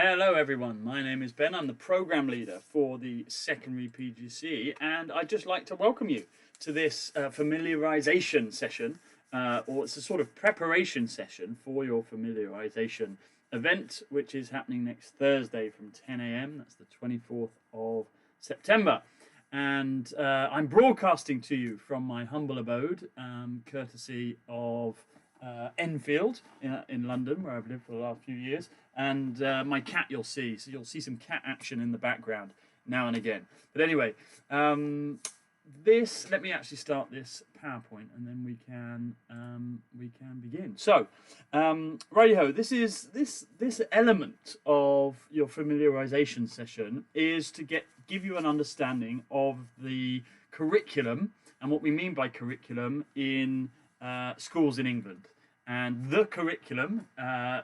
Hello everyone, my name is Ben. I'm the program leader for the secondary PGCE, and I'd just like to welcome you to this familiarisation session, or it's a sort of preparation session for your familiarisation event, which is happening next Thursday from 10 AM. That's the 24th of September. And I'm broadcasting to you from my humble abode, courtesy of Enfield in London, where I've lived for the last few years, and my cat you'll see. So you'll see some cat action in the background now and again. But anyway, let me actually start this PowerPoint, and then we can begin. So, righty-ho, this element of your familiarisation session is to give you an understanding of the curriculum and what we mean by curriculum in schools in England. And the curriculum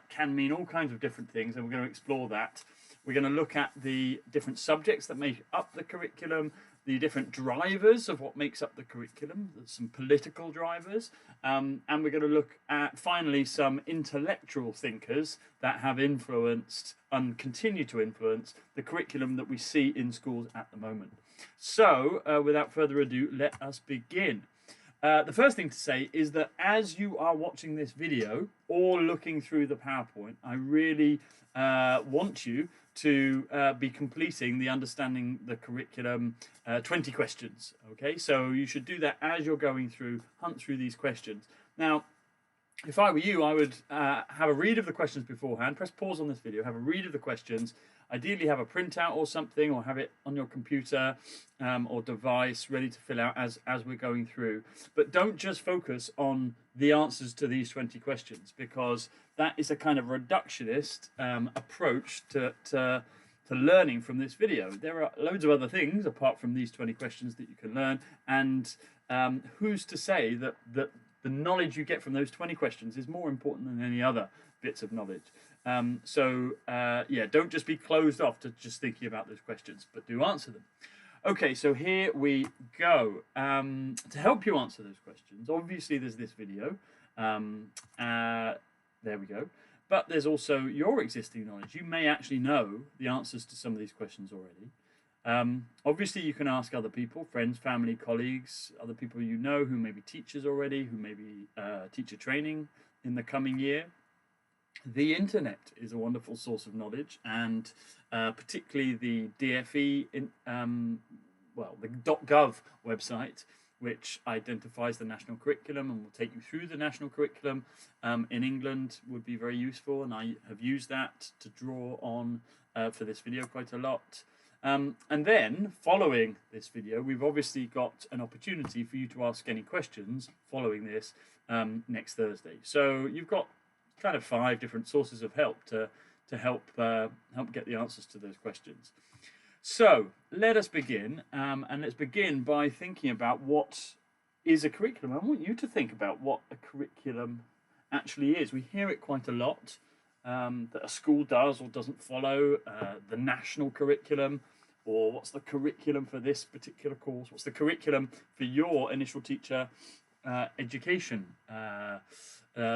can mean all kinds of different things, and we're going to explore that. We're going to look at the different subjects that make up the curriculum, the different drivers of what makes up the curriculum, some political drivers, and we're going to look at, finally, some intellectual thinkers that have influenced and continue to influence the curriculum that we see in schools at the moment. So, without further ado, let us begin. The first thing to say is that as you are watching this video or looking through the PowerPoint, I really want you to be completing the Understanding the Curriculum 20 questions. Okay, so you should do that as you're going through, hunt through these questions. Now, if I were you, I would have a read of the questions beforehand, press pause on this video, have a read of the questions, ideally have a printout or something, or have it on your computer or device ready to fill out as we're going through. But don't just focus on the answers to these 20 questions, because that is a kind of reductionist approach to learning from this video. There are loads of other things apart from these 20 questions that you can learn, and who's to say that the knowledge you get from those 20 questions is more important than any other bits of knowledge. Yeah, don't just be closed off to just thinking about those questions, but do answer them. Okay, so here we go. To help you answer those questions, obviously there's this video. There we go. But there's also your existing knowledge. You may actually know the answers to some of these questions already. Obviously, you can ask other people, friends, family, colleagues, other people you know who may be teachers already, who may be teacher training in the coming year. The internet is a wonderful source of knowledge, and particularly the DFE, the .gov website, which identifies the national curriculum and will take you through the national curriculum in England, would be very useful, and I have used that to draw on for this video quite a lot. And then, following this video, we've obviously got an opportunity for you to ask any questions following this next Thursday. So you've got kind of 5 different sources of help to help get the answers to those questions. So let us begin, and let's begin by thinking about what is a curriculum. I want you to think about what a curriculum actually is. We hear it quite a lot, that a school does or doesn't follow the national curriculum, or what's the curriculum for this particular course, what's the curriculum for your initial teacher education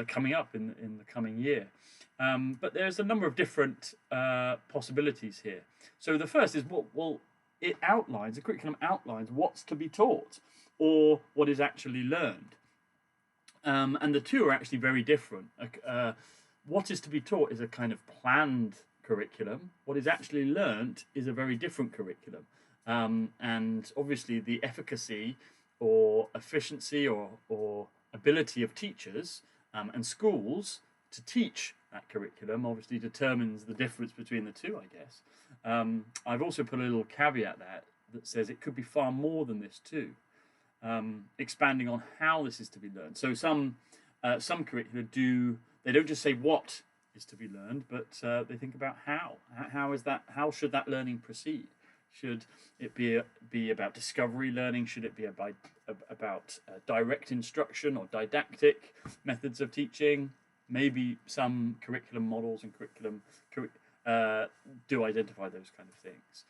coming up in the coming year. But there's a number of different possibilities here. So the first is the curriculum outlines what's to be taught or what is actually learned. And the two are actually very different. What is to be taught is a kind of planned curriculum. What is actually learnt is a very different curriculum. And obviously the efficacy or efficiency or ability of teachers and schools to teach that curriculum obviously determines the difference between the two, I guess. I've also put a little caveat that says it could be far more than this too, expanding on how this is to be learned. So some curricula they don't just say what is to be learned, but they think about how. How should that learning proceed? Should it be about discovery learning? Should it be about direct instruction or didactic methods of teaching? Maybe some curriculum models and curriculum do identify those kind of things.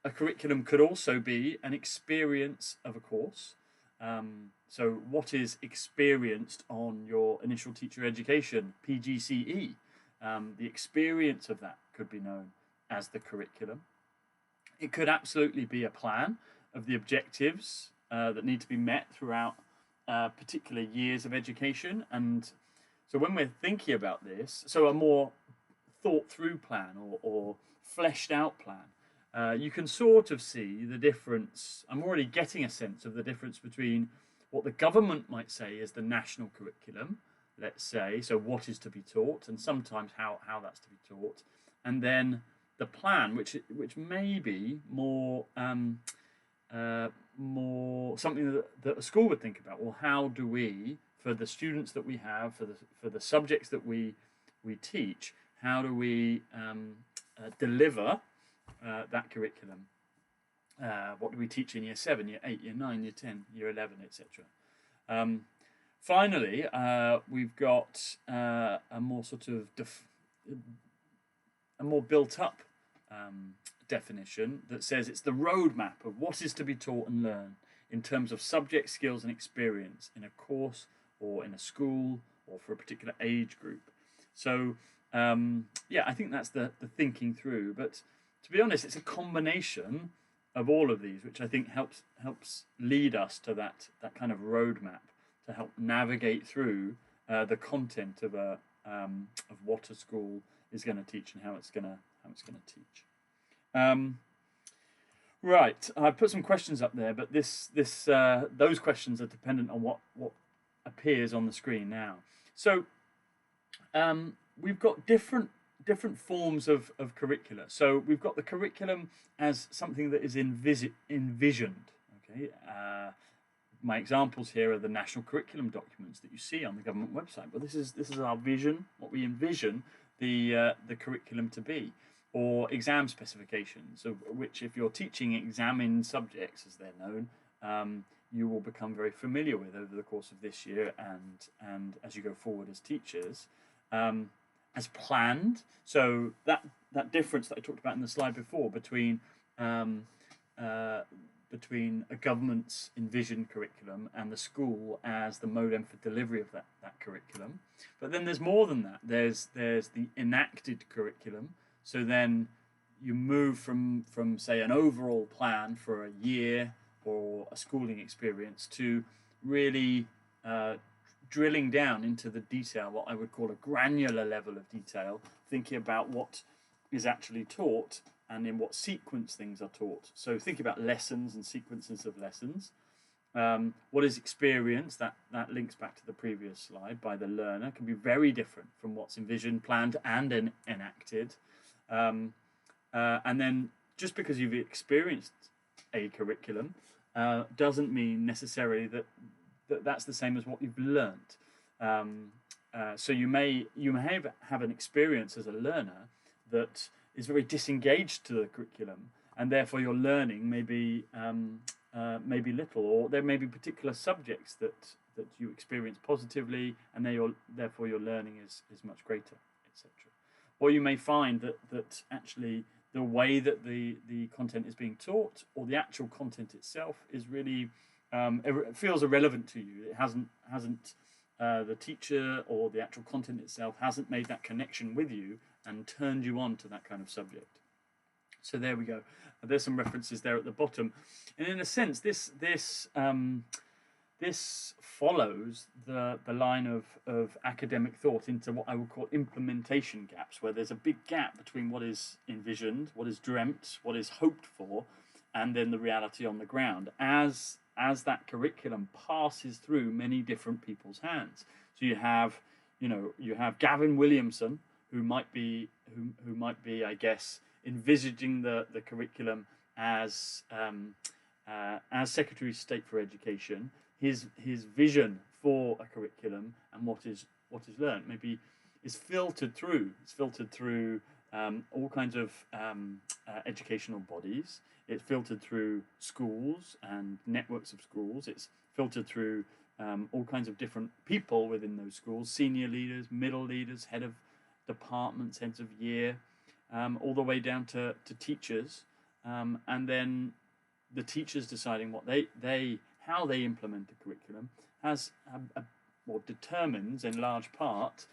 A curriculum could also be an experience of a course. So what is experienced on your initial teacher education, PGCE? The experience of that could be known as the curriculum. It could absolutely be a plan of the objectives that need to be met throughout particular years of education. And so when we're thinking about this, so a more thought through plan or fleshed out plan, you can sort of see the difference. I'm already getting a sense of the difference between what the government might say is the national curriculum, let's say, so what is to be taught, and sometimes how that's to be taught, and then the plan, which may be more more something that a school would think about. Well, how do we, for the students that we have, for the subjects that we teach, how do we deliver that curriculum? What do we teach in year 7, year 8, year 9, year 10, year 11, etc. Finally, we've got a more sort of a more built up definition that says it's the roadmap of what is to be taught and learned in terms of subject, skills and experience in a course or in a school or for a particular age group. So yeah, I think that's the thinking through, but to be honest, it's a combination of all of these, which I think helps lead us to that kind of roadmap to help navigate through the content of what a school is going to teach and how it's going to teach. Right, I've put some questions up there, but those questions are dependent on what appears on the screen now. So we've got different forms of curricula. So we've got the curriculum as something that is envisioned. Okay, my examples here are the national curriculum documents that you see on the government website. But this is our vision, what we envision the curriculum to be, or exam specifications, of which, if you're teaching examined subjects, as they're known, you will become very familiar with over the course of this year and as you go forward as teachers. As planned, so that difference that I talked about in the slide before between a government's envisioned curriculum and the school as the modem for delivery of that curriculum. But then there's more than that. There's the enacted curriculum. So then you move from say an overall plan for a year or a schooling experience to really drilling down into the detail, what I would call a granular level of detail, thinking about what is actually taught and in what sequence things are taught. So think about lessons and sequences of lessons. What is experienced, that links back to the previous slide, by the learner, can be very different from what's envisioned, planned and enacted. And then just because you've experienced a curriculum doesn't mean necessarily that that's the same as what you've learnt. So you may have an experience as a learner that is very disengaged to the curriculum, and therefore your learning may be little, or there may be particular subjects that you experience positively, and therefore your learning is much greater, etc. Or you may find that actually the way that the content is being taught, or the actual content itself, is really it feels irrelevant to you. It hasn't the teacher or the actual content itself hasn't made that connection with you and turned you on to that kind of subject. So there we go. There's some references there at the bottom, and in a sense, this follows the line of academic thought into what I would call implementation gaps, where there's a big gap between what is envisioned, what is dreamt, what is hoped for, and then the reality on the ground as that curriculum passes through many different people's hands. So you have Gavin Williamson, who might be, I guess, envisaging the curriculum as Secretary of State for Education. His vision for a curriculum and what is learned maybe is filtered through. It's filtered through all kinds of educational bodies. It's filtered through schools and networks of schools. It's filtered through all kinds of different people within those schools: senior leaders, middle leaders, head of departments, heads of year, all the way down to teachers, and then the teachers deciding what how they implement the curriculum has or determines in large part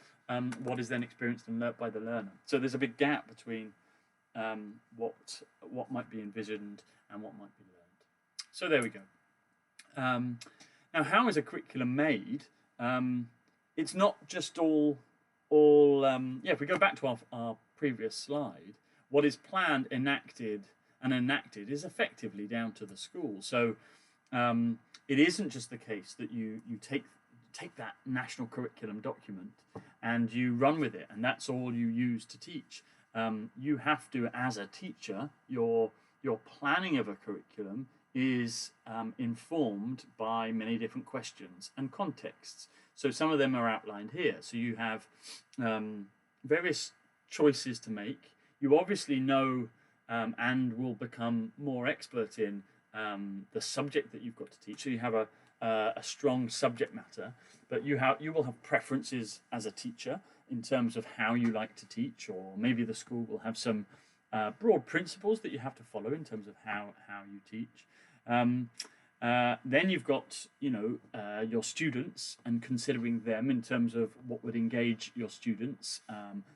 what is then experienced and learnt by the learner. So there's a big gap between what might be envisioned and what might be learned. So there we go. Now, how is a curriculum made? It's not just all. If we go back to our previous slide, what is planned, enacted is effectively down to the school. So it isn't just the case that you take that national curriculum document and you run with it, and that's all you use to teach. You have to, as a teacher, your planning of a curriculum is informed by many different questions and contexts. So some of them are outlined here. So you have various choices to make. You obviously know and will become more expert in the subject that you've got to teach. So you have a strong subject matter, but you will have preferences as a teacher in terms of how you like to teach, or maybe the school will have some broad principles that you have to follow in terms of how you teach. Then you've got your students, and considering them in terms of what would engage your students,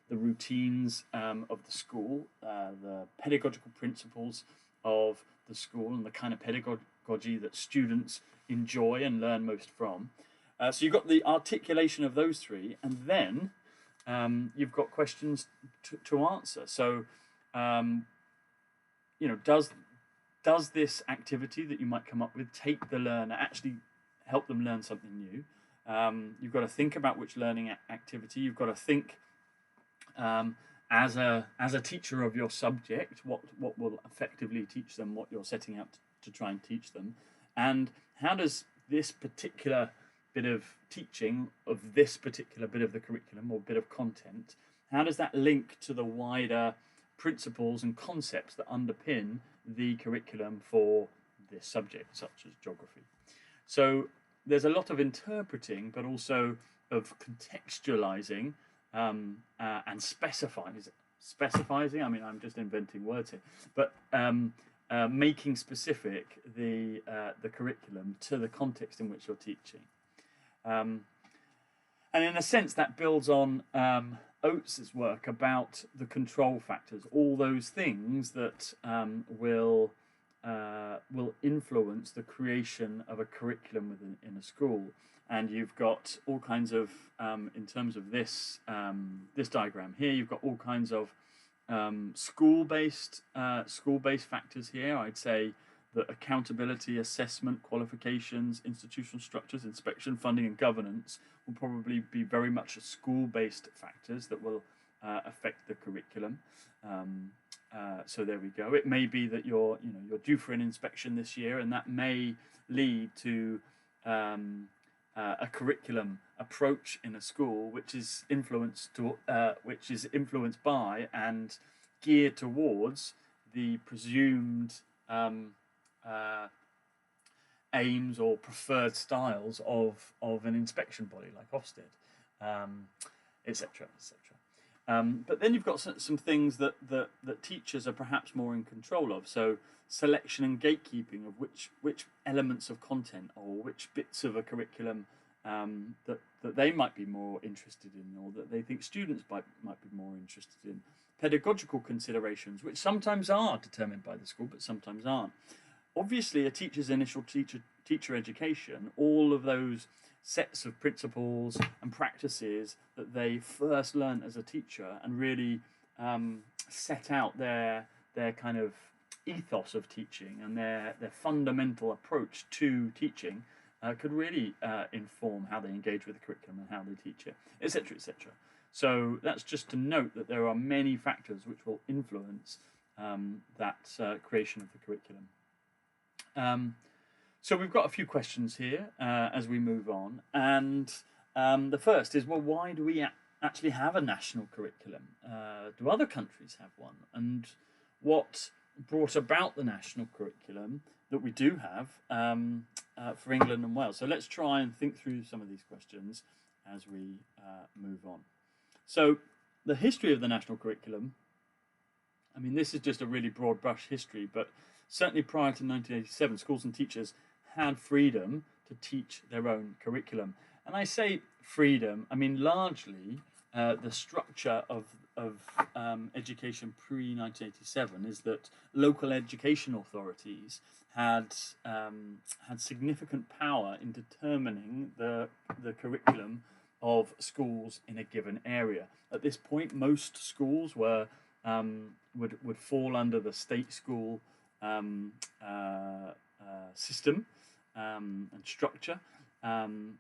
the routines of the school, the pedagogical principles of the school, and the kind of pedagogy that students enjoy and learn most from. So you've got the articulation of those three, and then you've got questions to answer. So does this activity that you might come up with take the learner, actually help them learn something new? You've got to think about which learning activity. You've got to think as a teacher of your subject, what will effectively teach them what you're setting out to try and teach them, and how does this particular bit of teaching of this particular bit of the curriculum or bit of content, how does that link to the wider principles and concepts that underpin the curriculum for this subject, such as geography? So there's a lot of interpreting, but also of contextualizing and specifying. I mean, I'm just inventing words here, but making specific the curriculum to the context in which you're teaching. And in a sense, that builds on Oates's work about the control factors, all those things that will influence the creation of a curriculum in a school. And you've got all kinds of, in terms of this diagram here, you've got all kinds of school-based factors here. I'd say that accountability, assessment, qualifications, institutional structures, inspection, funding, and governance will probably be very much school-based factors that will affect the curriculum. So there we go. It may be that you're due for an inspection this year, and that may lead to a curriculum approach in a school which is influenced by and geared towards the presumed aims or preferred styles of an inspection body like Ofsted, etc., etc. But then you've got some things that teachers are perhaps more in control of. So selection and gatekeeping of which elements of content or which bits of a curriculum that they might be more interested in, or that they think students might be more interested in. Pedagogical considerations, which sometimes are determined by the school, but sometimes aren't. Obviously, a teacher's initial teacher education, all of those sets of principles and practices that they first learn as a teacher and really set out their kind of ethos of teaching and their fundamental approach to teaching could really inform how they engage with the curriculum and how they teach it, etc., etc. So that's just to note that there are many factors which will influence that creation of the curriculum. So we've got a few questions here as we move on, and the first is, well, why do we actually have a national curriculum? Do other countries have one? And what brought about the national curriculum that we do have for England and Wales? So let's try and think through some of these questions as we move on. So the history of the national curriculum, I mean, this is just a really broad brush history, but certainly prior to 1987, schools and teachers had freedom to teach their own curriculum. And I say freedom, I mean largely the structure of education pre-1987 is that local education authorities had significant power in determining the curriculum of schools in a given area. At this point, most schools were would fall under the state school system and structure. And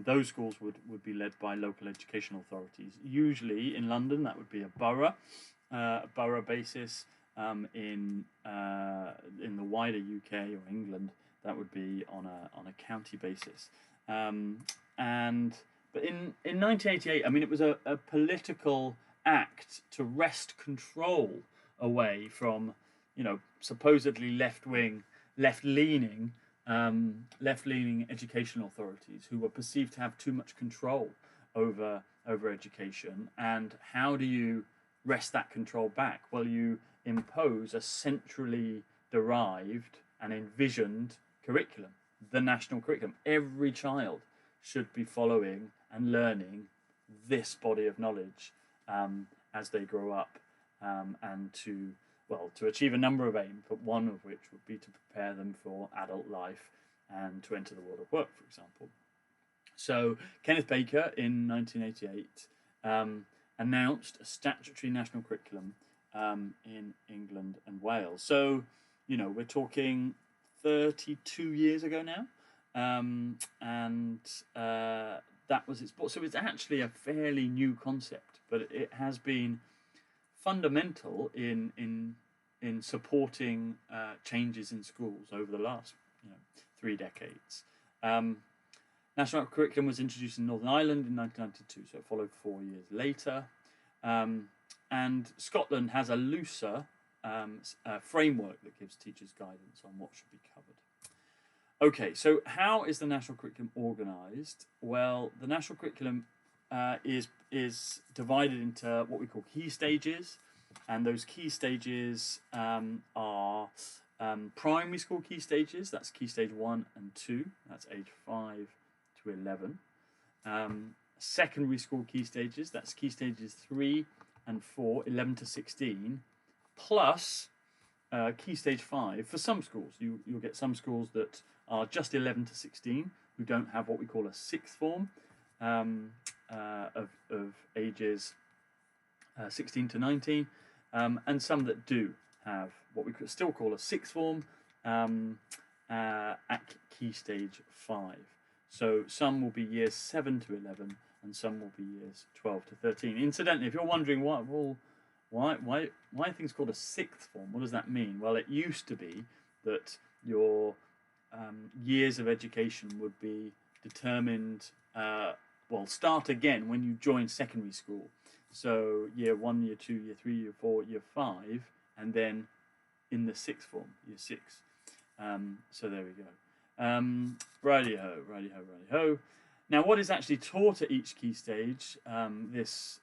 those schools would be led by local education authorities. Usually in London, that would be a borough basis. In the wider UK or England, that would be on a county basis. But in 1988, I mean, it was a political act to wrest control away from, supposedly left-leaning education authorities who were perceived to have too much control over education. And how do you wrest that control back? Well, you impose a centrally derived and envisioned curriculum, the national curriculum. Every child should be following and learning this body of knowledge as they grow up, and to achieve a number of aims, but one of which would be to prepare them for adult life and to enter the world of work, for example. So Kenneth Baker in 1988 announced a statutory national curriculum in England and Wales. So, we're talking 32 years ago now, and that was its. So it's actually a fairly new concept, but it has been fundamental in supporting changes in schools over the last 3 decades. National curriculum was introduced in Northern Ireland in 1992, so it followed 4 years later. And Scotland has a looser framework that gives teachers guidance on what should be covered. Okay, so how is the national curriculum organised? Well, the national curriculum is divided into what we call key stages, and those key stages are primary school key stages. That's key stage 1 and 2. That's age 5 to 11. Secondary school key stages. That's key stages 3 and 4, 11 to 16, plus key stage 5 for some schools. You'll get some schools that are just 11 to 16 who don't have what we call a sixth form of ages 16 to 19, and some that do have what we could still call a sixth form at key stage 5. So some will be years 7 to 11, and some will be years 12 to 13. Incidentally, if you're wondering why are things called a sixth form, what does that mean? Well, it used to be that your years of education would be determined, start again when you join secondary school. So year 1, year 2, year 3, year 4, year 5, and then in the sixth form, year 6. So there we go. Righty-ho. Now, what is actually taught at each key stage? This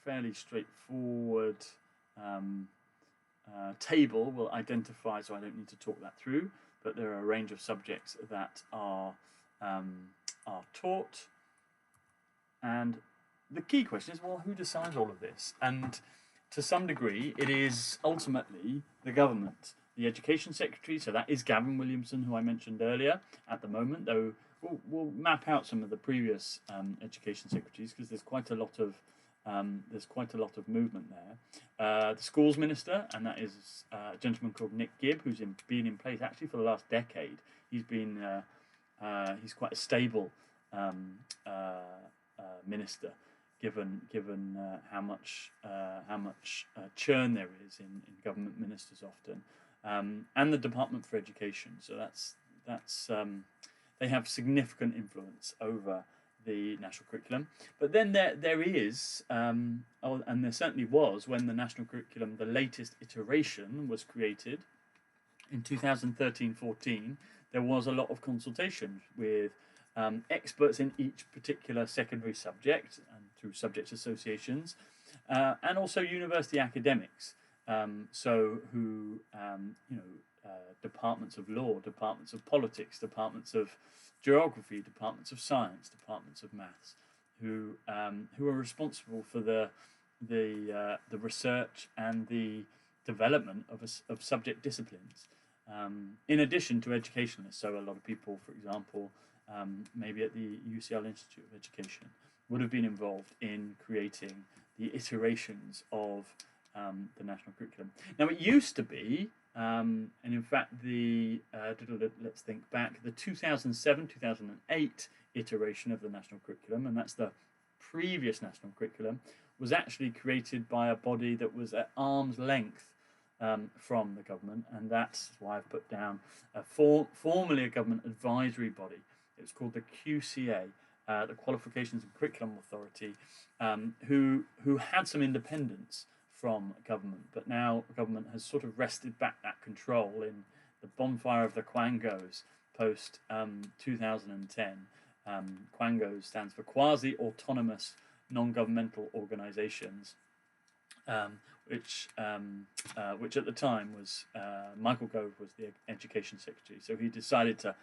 fairly straightforward table will identify, so I don't need to talk that through, but there are a range of subjects that are taught. And the key question is, well, who decides all of this? And to some degree, it is ultimately the government. The Education Secretary, so that is Gavin Williamson, who I mentioned earlier at the moment, though we'll map out some of the previous Education Secretaries because there's quite a lot of movement there. The Schools Minister, and that is a gentleman called Nick Gibb, who's been in place actually for the last decade. He's quite a stable minister, given how much churn there is in government ministers often, and the Department for Education. So that's they have significant influence over the national curriculum. But then there is, and there certainly was when the national curriculum, the latest iteration, was created in 2013-14. There was a lot of consultation with experts in each particular secondary subject and through subject associations, and also university academics. Departments of law, departments of politics, departments of geography, departments of science, departments of maths, who are responsible for the research and the development of subject disciplines, in addition to educationalists. So a lot of people, for example, maybe at the UCL Institute of Education, would have been involved in creating the iterations of the national curriculum. Now, it used to be, and in fact, let's think back, the 2007-2008 iteration of the national curriculum, and that's the previous national curriculum, was actually created by a body that was at arm's length from the government, and that's why I've put down formerly a government advisory body. It was called the QCA, the Qualifications and Curriculum Authority, who had some independence from government, but now government has sort of wrested back that control in the bonfire of the Quangos post 2010. Quangos stands for Quasi-Autonomous Non-Governmental Organizations, which at the time was Michael Gove was the Education Secretary, so he decided to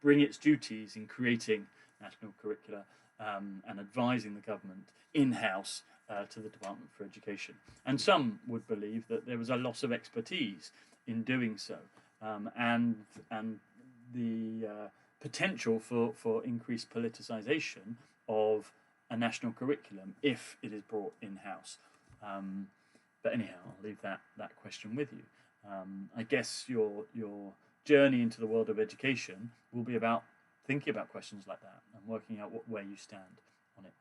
bring its duties in creating national curricula and advising the government in-house to the Department for Education. And some would believe that there was a loss of expertise in doing so, and the potential for increased politicization of a national curriculum if it is brought in-house. But anyhow, I'll leave that question with you. I guess your journey into the world of education will be about thinking about questions like that and working out where you stand on it.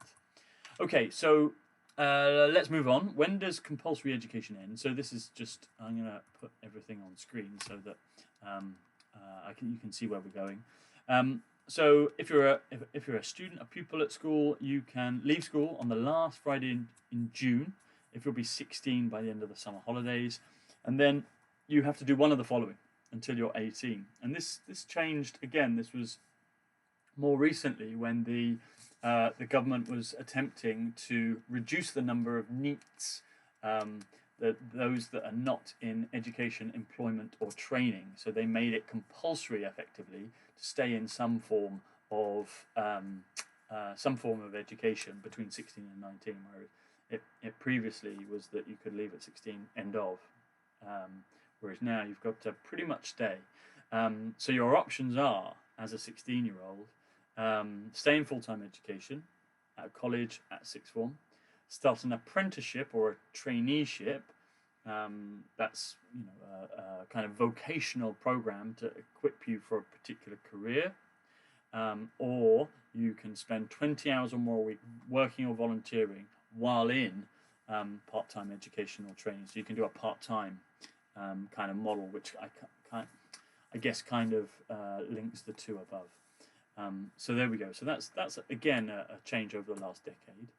Okay, so let's move on. When does compulsory education end? So this is just, I'm going to put everything on screen so that you can see where we're going. So if you're a student, a pupil at school, you can leave school on the last Friday in June, if you'll be 16 by the end of the summer holidays, and then you have to do one of the following until you're 18. And this changed again. This was more recently when the government was attempting to reduce the number of NEETs, those that are not in education, employment, or training. So they made it compulsory, effectively, to stay in some form of education between 16 and 19, whereas it previously was that you could leave at 16, end of. Whereas now you've got to pretty much stay. So your options are, as a 16-year-old, stay in full-time education at college at sixth form, start an apprenticeship or a traineeship. That's a kind of vocational program to equip you for a particular career, or you can spend 20 hours or more a week working or volunteering while in part-time education or training. So you can do a part-time kind of model, which I guess kind of links the two above. So there we go. So that's again a change over the last decade.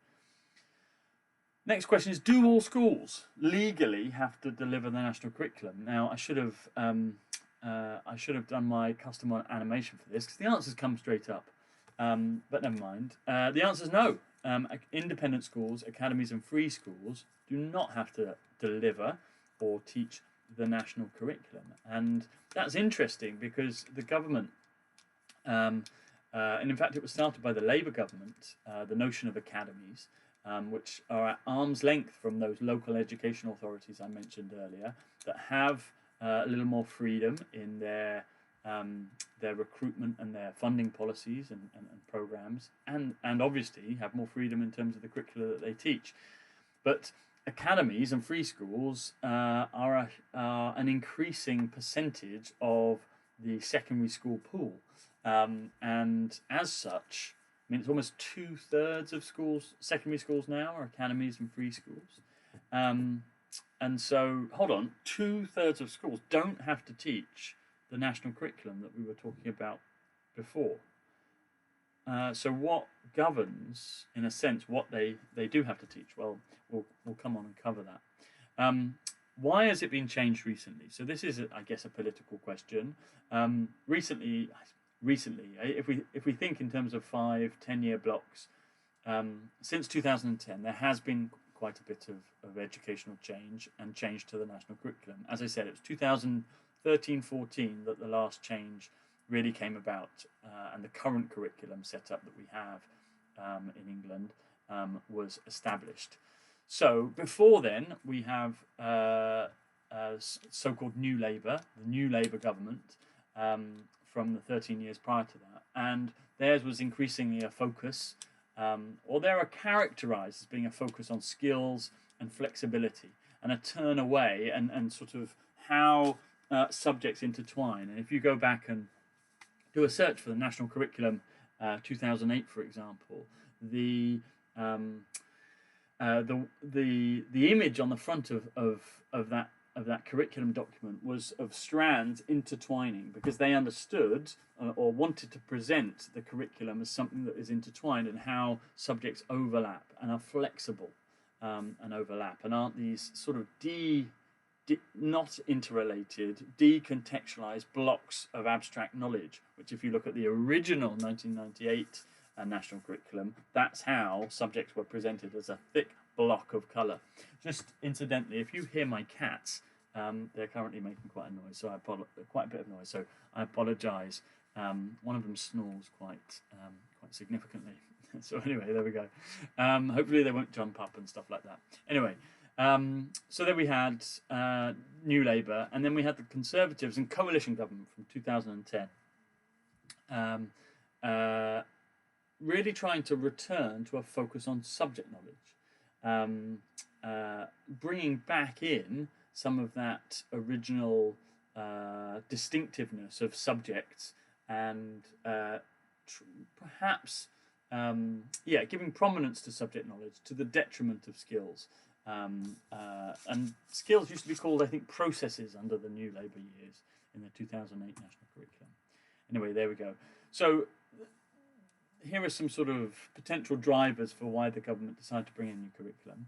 Next question is: do all schools legally have to deliver the national curriculum? Now, I should have done my custom animation for this because the answers come straight up. But never mind. The answer is no. Independent schools, academies, and free schools do not have to deliver or teach the national curriculum, and that's interesting because the government, and in fact it was started by the Labour government, the notion of academies, which are at arm's length from those local education authorities I mentioned earlier, that have a little more freedom in their recruitment and their funding policies and programs, and obviously have more freedom in terms of the curricula that they teach. But academies and free schools are an increasing percentage of the secondary school pool, and as such, I mean, it's almost 2/3 of schools, secondary schools now, are academies and free schools. And so, hold on, 2/3 of schools don't have to teach the national curriculum that we were talking about before. So what governs, in a sense, what they do have to teach? Well, we'll come on and cover that. Why has it been changed recently? So this is, I guess, a political question. Recently, if we think in terms of 5-10 year blocks, since 2010, there has been quite a bit of educational change and change to the national curriculum. As I said, it was 2013-14 that the last change really came about, and the current curriculum setup that we have in England was established. So before then, we have so-called New Labour, the New Labour government from the 13 years prior to that, and theirs was increasingly a focus, or they are characterised as being a focus on skills and flexibility, and a turn away and sort of how subjects intertwine. And if you go back and do a search for the national curriculum, 2008, for example, the image on the front of that curriculum document was of strands intertwining, because they understood or wanted to present the curriculum as something that is intertwined, and how subjects overlap and are flexible and overlap, and aren't these sort of not interrelated, decontextualized blocks of abstract knowledge, which if you look at the original 1998 national curriculum, that's how subjects were presented, as a thick block of colour. Just incidentally, if you hear my cats, they're currently making quite a noise, so quite a bit of noise, so I apologise. One of them snores quite significantly. So anyway, there we go. Hopefully they won't jump up and stuff like that. Anyway, so then we had New Labour, and then we had the Conservatives and coalition government from 2010. Really trying to return to a focus on subject knowledge, bringing back in some of that original distinctiveness of subjects, and perhaps giving prominence to subject knowledge to the detriment of skills. And skills used to be called, I think, processes under the New Labour years in the 2008 national curriculum. Anyway, there we go. So here are some sort of potential drivers for why the government decided to bring in new curriculum.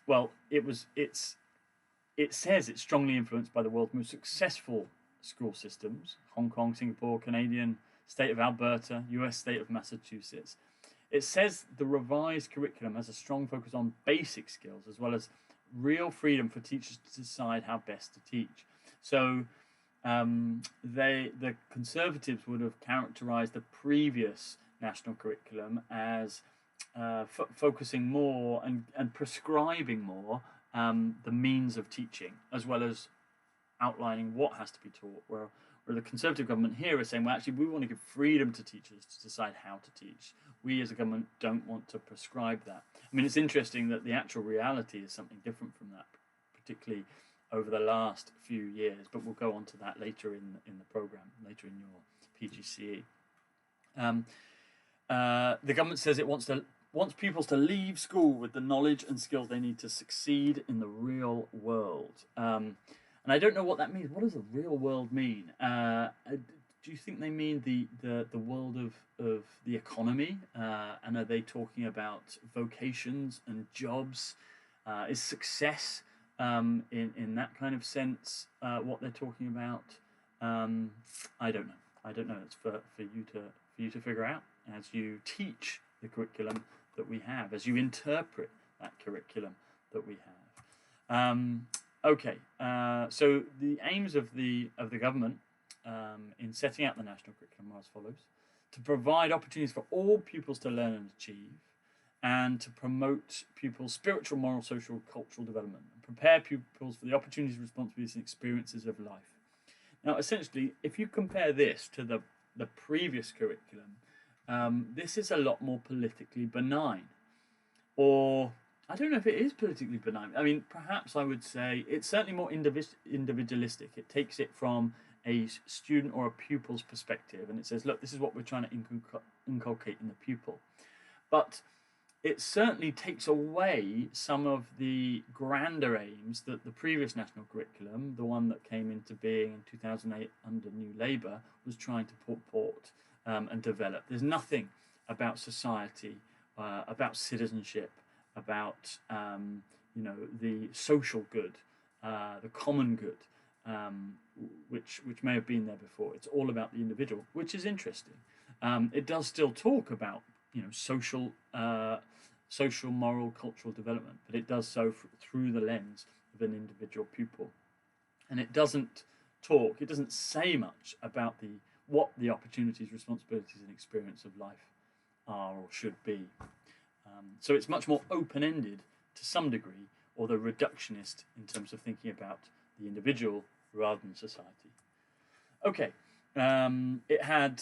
Well, it says it's strongly influenced by the world's most successful school systems: Hong Kong, Singapore, Canadian state of Alberta, US state of Massachusetts. It says the revised curriculum has a strong focus on basic skills, as well as real freedom for teachers to decide how best to teach. So the Conservatives would have characterised the previous national curriculum as focusing more and prescribing more the means of teaching, as well as outlining what has to be taught, where the Conservative government here is saying, well, actually, we want to give freedom to teachers to decide how to teach. We as a government don't want to prescribe that. I mean, it's interesting that the actual reality is something different from that, particularly over the last few years, but we'll go on to that later in the programme, later in your PGCE. The government says it wants pupils to leave school with the knowledge and skills they need to succeed in the real world. And I don't know what that means. What does the real world mean? Do you think they mean the world of the economy? And are they talking about vocations and jobs? Is success in that kind of sense what they're talking about? I don't know. It's for you to figure out as you teach the curriculum that we have, as you interpret that curriculum that we have. Okay, so the aims of the government in setting out the national curriculum are as follows: to provide opportunities for all pupils to learn and achieve, and to promote pupils' spiritual, moral, social, cultural development, and prepare pupils for the opportunities, responsibilities, and experiences of life. Now, essentially, if you compare this to the previous curriculum, this is a lot more politically benign, or I don't know if it is politically benign. I mean, perhaps I would say it's certainly more individualistic. It takes it from a student or a pupil's perspective, and it says, look, this is what we're trying to inculcate in the pupil. But it certainly takes away some of the grander aims that the previous national curriculum, the one that came into being in 2008 under New Labour, was trying to purport and develop. There's nothing about society, about citizenship, about the social good, the common good, which may have been there before. It's all about the individual, which is interesting. It does still talk about social, moral, cultural development, but it does so through the lens of an individual pupil, and it doesn't say much about what the opportunities, responsibilities, and experience of life are or should be. So it's much more open-ended to some degree, although reductionist in terms of thinking about the individual rather than society. Okay, it had.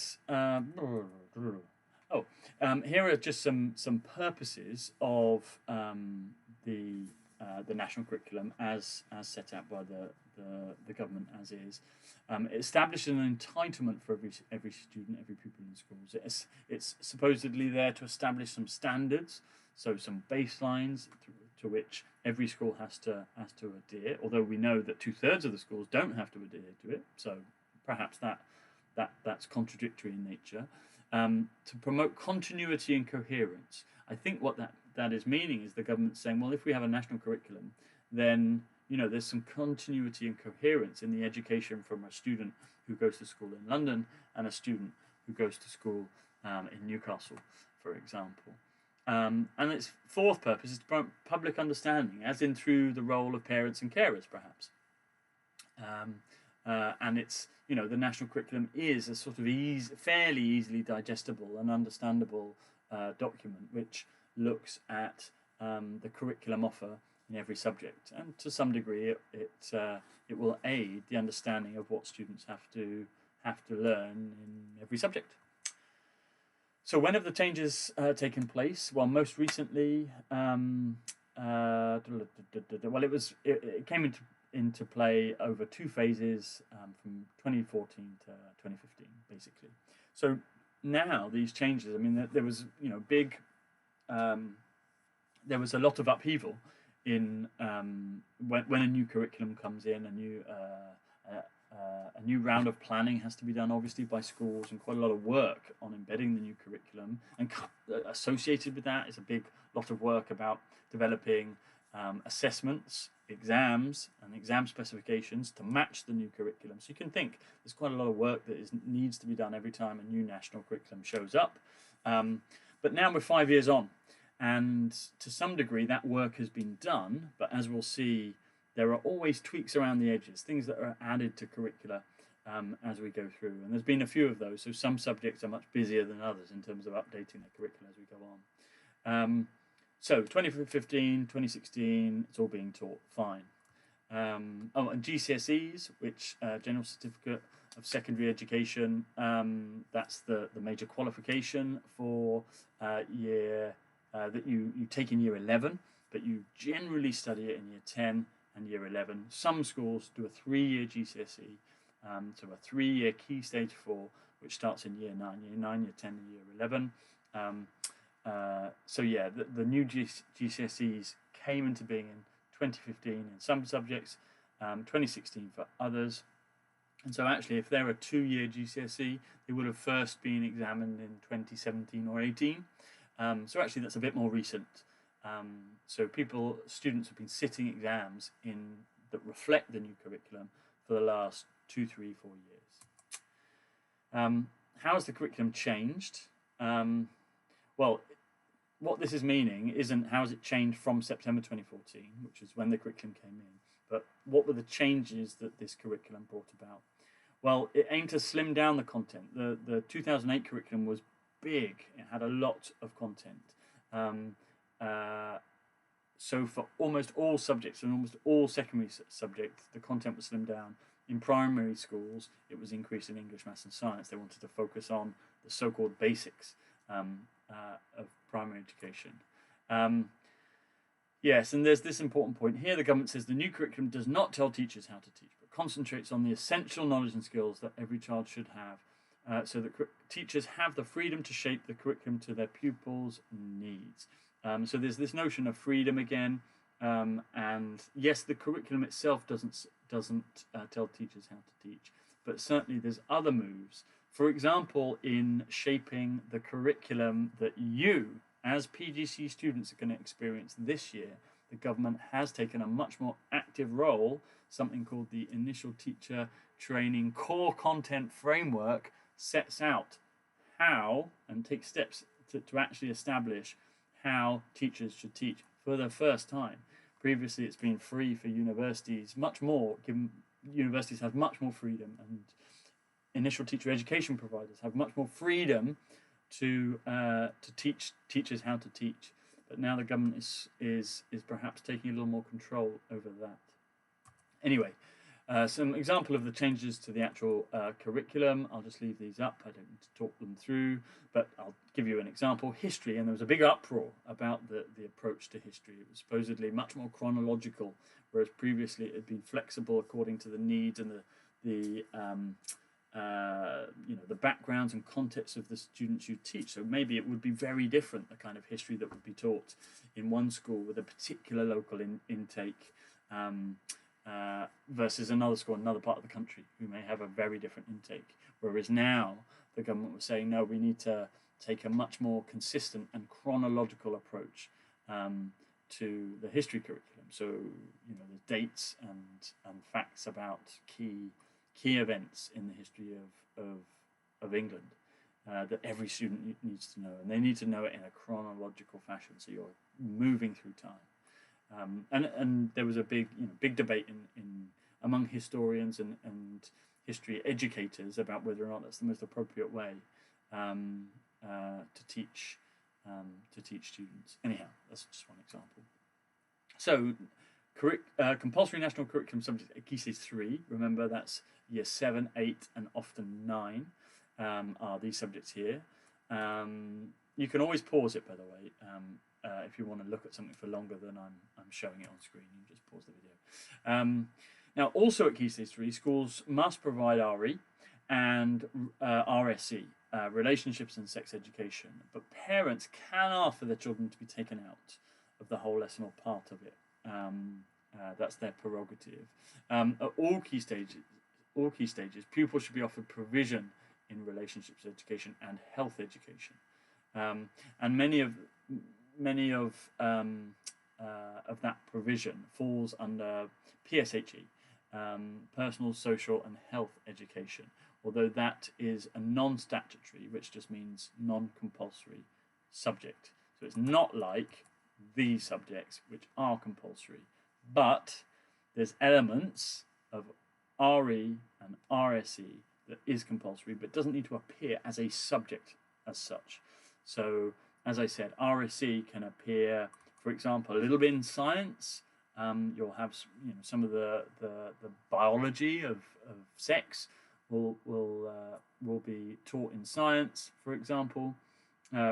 Here are just some purposes of the national curriculum as set out by the government as is. It establishes an entitlement for every student, every pupil in schools. It's supposedly there to establish some standards, so some baselines to which every school has to adhere. Although we know that 2/3 of the schools don't have to adhere to it, so perhaps that's contradictory in nature. To promote continuity and coherence. I think what that is meaning is the government saying, well, if we have a national curriculum, then there's some continuity and coherence in the education from a student who goes to school in London and a student who goes to school in Newcastle, for example. And its fourth purpose is to promote public understanding, as in through the role of parents and carers, perhaps. And it's the national curriculum is a sort of fairly easily digestible and understandable document which looks at the curriculum offer in every subject, and to some degree it will aid the understanding of what students have to learn in every subject. So when have the changes taken place? Well, most recently, it came into play over two phases from 2014 to 2015, basically. So now these changes, I mean, there was there was a lot of upheaval in when a new curriculum comes in, a new round of planning has to be done, obviously, by schools, and quite a lot of work on embedding the new curriculum. And associated with that is a big lot of work about developing assessments, exams, and exam specifications to match the new curriculum. So you can think there's quite a lot of work that needs to be done every time a new national curriculum shows up. But now we're 5 years on, and to some degree that work has been done, but as we'll see, there are always tweaks around the edges, things that are added to curricula as we go through. And there's been a few of those, so some subjects are much busier than others in terms of updating their curricula as we go on. So 2015, 2016, it's all being taught fine. And GCSEs, which General Certificate of Secondary Education, that's the major qualification for year that you take in year 11, but you generally study it in year 10 and year 11. Some schools do a 3-year GCSE, so a 3-year Key Stage 4, which starts in year 9, year 10, and year 11. So yeah, the new GCSEs came into being in 2015 in some subjects, 2016 for others. And so actually, if they're a 2-year GCSE, they would have first been examined in 2017 or 18. So actually, that's a bit more recent. So students have been sitting exams that reflect the new curriculum for the last 2, 3, 4 years. How has the curriculum changed? Well, what this is meaning isn't how has it changed from September 2014, which is when the curriculum came in, but what were the changes that this curriculum brought about? Well, it aimed to slim down the content. The 2008 curriculum was big. It had a lot of content. So for almost all subjects and almost all secondary subjects, the content was slimmed down. In primary schools, it was increased in English, maths and science. They wanted to focus on the so-called basics of primary education. Yes, and there's this important point here. The government says the new curriculum does not tell teachers how to teach, but concentrates on the essential knowledge and skills that every child should have, so that teachers have the freedom to shape the curriculum to their pupils' needs. So there's this notion of freedom again, and yes, the curriculum itself doesn't tell teachers how to teach, but certainly there's other moves. For example, in shaping the curriculum that you, as PGCE students, are going to experience this year, the government has taken a much more active role. Something called the Initial Teacher Training Core Content Framework sets out how and takes steps to actually establish how teachers should teach for the first time. Previously, it's been free for universities, much more, given universities have much more freedom, and initial teacher education providers have much more freedom to teach teachers how to teach. But now the government is perhaps taking a little more control over that. Anyway, some example of the changes to the actual curriculum. I'll just leave these up. I don't need to talk them through, but I'll give you an example. History, and there was a big uproar about the approach to history. It was supposedly much more chronological, whereas previously it had been flexible according to the needs and the backgrounds and context of the students you teach. So maybe it would be very different, the kind of history that would be taught in one school with a particular local intake versus another school in another part of the country who may have a very different intake. Whereas now the government was saying, no, we need to take a much more consistent and chronological approach to the history curriculum. So, the dates and facts about key events in the history of England that every student needs to know, and they need to know it in a chronological fashion. So you're moving through time, and there was a big debate in among historians and history educators about whether or not that's the most appropriate way to teach students. Anyhow, that's just one example. So, compulsory national curriculum subjects at Key Stage 3. Remember, that's year 7, 8, and often 9 are these subjects here. You can always pause it, by the way, if you want to look at something for longer than I'm showing it on screen. You just pause the video. Now, also at Key Stage 3, schools must provide RE and RSE, relationships and sex education, but parents can ask for their children to be taken out of the whole lesson or part of it. That's their prerogative. At all key stages, pupils should be offered provision in relationships education and health education, and many of that provision falls under PSHE, personal, social, and health education. Although that is a non-statutory, which just means non-compulsory subject. So it's not like these subjects which are compulsory, but there's elements of RE and RSE that is compulsory, but doesn't need to appear as a subject as such. So as I said, RSE can appear, for example, a little bit in science. You'll have some of the biology of sex will be taught in science, for example.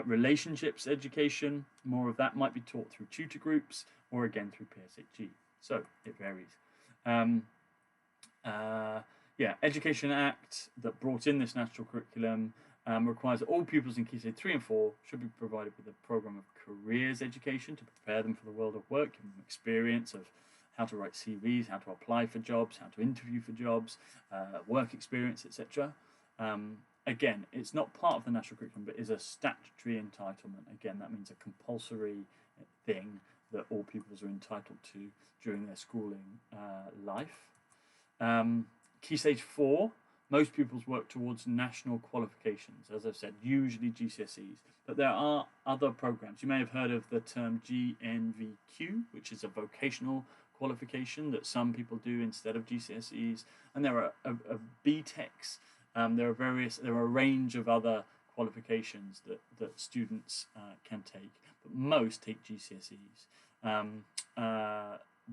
Relationships education, more of that might be taught through tutor groups or again through PSHE. So it varies. Education Act that brought in this national curriculum requires that all pupils in Key Stage 3 and 4 should be provided with a program of careers education to prepare them for the world of work, give them experience of how to write CVs, how to apply for jobs, how to interview for jobs, work experience, etc. Again, it's not part of the national curriculum, but is a statutory entitlement. Again, that means a compulsory thing that all pupils are entitled to during their schooling life. Key Stage 4, most pupils work towards national qualifications, as I've said, usually GCSEs. But there are other programs. You may have heard of the term GNVQ, which is a vocational qualification that some people do instead of GCSEs. And there are BTECs. There are a range of other qualifications that students can take, but most take GCSEs.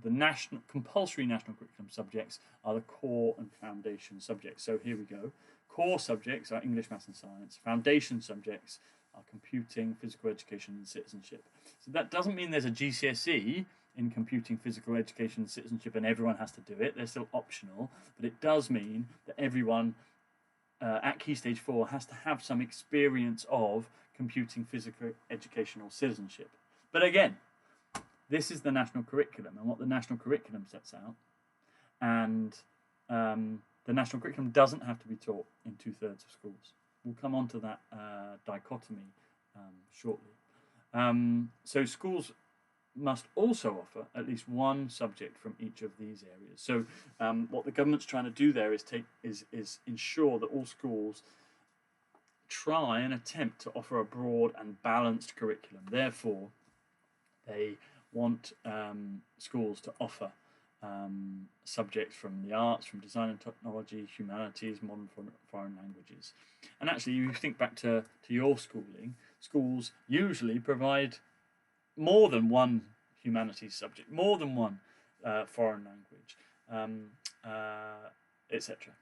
The compulsory national curriculum subjects are the core and foundation subjects. So here we go. Core subjects are English, Maths and Science. Foundation subjects are computing, physical education and citizenship. So that doesn't mean there's a GCSE in computing, physical education and citizenship and everyone has to do it. They're still optional, but it does mean that everyone at Key Stage 4 has to have some experience of computing, physical education or citizenship. But again, this is the national curriculum and what the national curriculum sets out. And the national curriculum doesn't have to be taught in 2/3 of schools. We'll come on to that dichotomy shortly. So schools must also offer at least one subject from each of these areas. So what the government's trying to do there is ensure that all schools try and attempt to offer a broad and balanced curriculum. Therefore, they want schools to offer subjects from the arts, from design and technology, humanities, modern foreign languages. And actually, you think back to your schooling, schools usually provide more than one humanities subject, more than one foreign language, etc.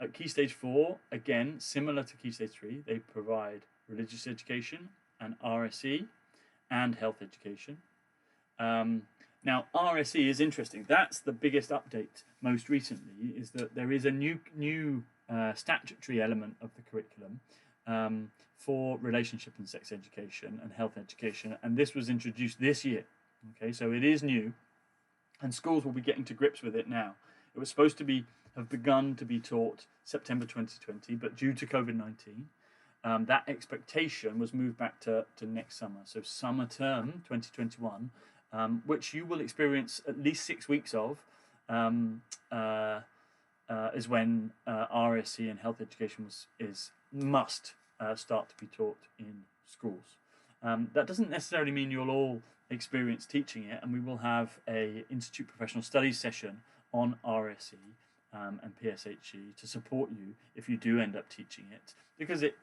At Key Stage 4, again, similar to Key Stage 3, they provide religious education and RSE and health education. Now, RSE is interesting. That's the biggest update most recently, is that there is a new statutory element of the curriculum for relationship and sex education and health education, and this was introduced this year. Okay, so it is new, and schools will be getting to grips with it now. It was supposed to have begun to be taught September 2020, but due to COVID-19, that expectation was moved back to next summer. So summer term 2021, which you will experience at least 6 weeks of, is when RSE and health education must start to be taught in schools. That doesn't necessarily mean you'll all experience teaching it, and we will have a Institute Professional Studies session on RSE and PSHE to support you if you do end up teaching it, because it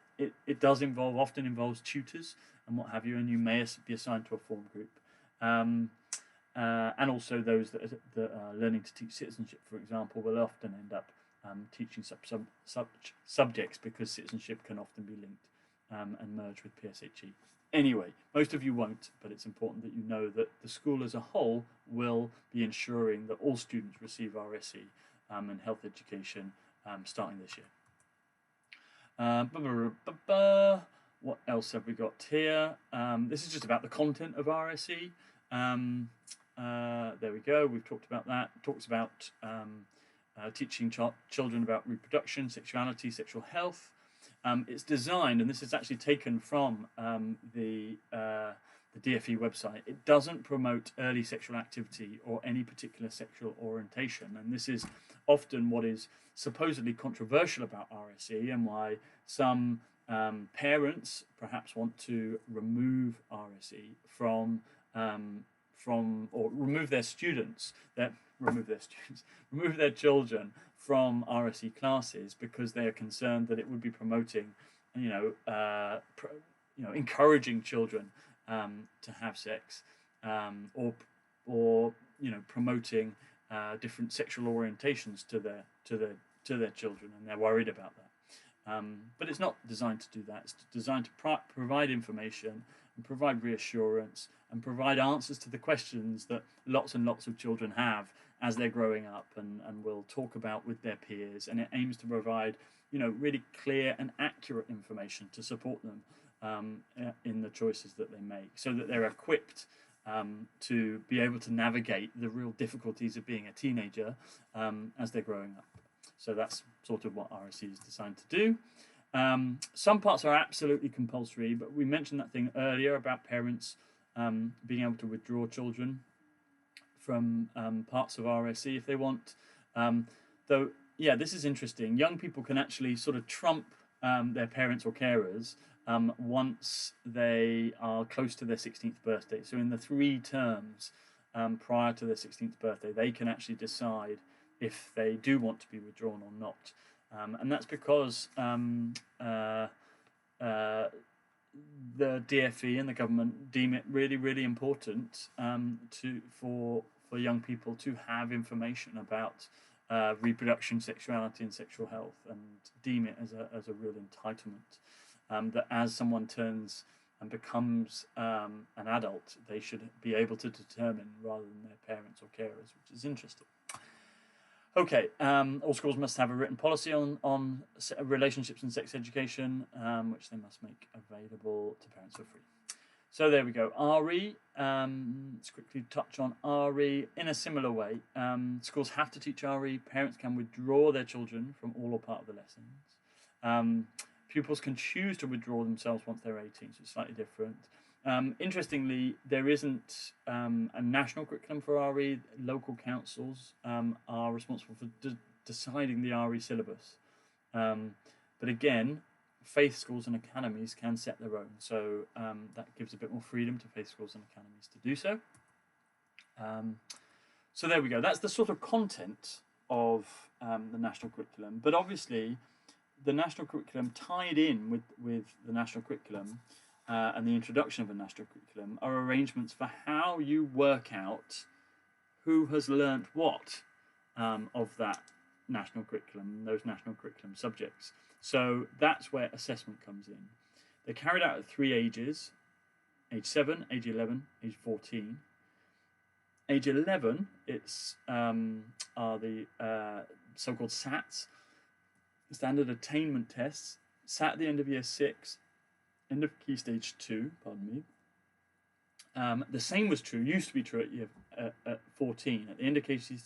does often involves tutors and what have you, and you may be assigned to a form group. And also those that are learning to teach citizenship, for example, will often end up teaching such subjects, because citizenship can often be linked and merged with PSHE. Anyway, most of you won't, but it's important that you know that the school as a whole will be ensuring that all students receive RSE and health education starting this year. What else have we got here? This is just about the content of RSE. There we go, we've talked about that. It talks about teaching children about reproduction, sexuality, sexual health. It's designed, and this is actually taken from the DFE website. It doesn't promote early sexual activity or any particular sexual orientation, and this is often what is supposedly controversial about RSE, and why some parents perhaps want to remove RSE from or remove their children from RSE classes, because they are concerned that it would be promoting, encouraging children to have sex, or promoting different sexual orientations to their children, and they're worried about that. But it's not designed to do that. It's designed to provide information and provide reassurance and provide answers to the questions that lots and lots of children have as they're growing up and will talk about with their peers. And it aims to provide, really clear and accurate information to support them in the choices that they make, so that they're equipped to be able to navigate the real difficulties of being a teenager as they're growing up. So that's sort of what RSE is designed to do. Some parts are absolutely compulsory, but we mentioned that thing earlier about parents being able to withdraw children from parts of RSE if they want. Though, yeah, this is interesting. Young people can actually sort of trump their parents or carers once they are close to their 16th birthday. So in the 3 terms prior to their 16th birthday, they can actually decide if they do want to be withdrawn or not. And that's because the DFE and the government deem it really, really important for young people to have information about reproduction, sexuality and sexual health, and deem it as a real entitlement. That as someone turns and becomes an adult, they should be able to determine rather than their parents or carers, which is interesting. Okay, all schools must have a written policy on relationships and sex education, which they must make available to parents for free. So there we go. RE, let's quickly touch on RE in a similar way. Schools have to teach RE. Parents can withdraw their children from all or part of the lessons. Pupils can choose to withdraw themselves once they're 18, so it's slightly different. Interestingly, there isn't a national curriculum for RE. Local councils are responsible for deciding the RE syllabus. But again, faith schools and academies can set their own, so that gives a bit more freedom to faith schools and academies to do so. So there we go. That's the sort of content of the national curriculum. But obviously, the national curriculum tied in with the national curriculum and the introduction of a national curriculum are arrangements for how you work out who has learnt what of that national curriculum, those national curriculum subjects. So that's where assessment comes in. They're carried out at 3 ages: age 7, age 11, age 14. Age 11, it's are the so-called SATs, standard attainment tests, sat at the end of year 6, end of key stage 2, pardon me. The same was true, used to be true at 14. At the end of key stage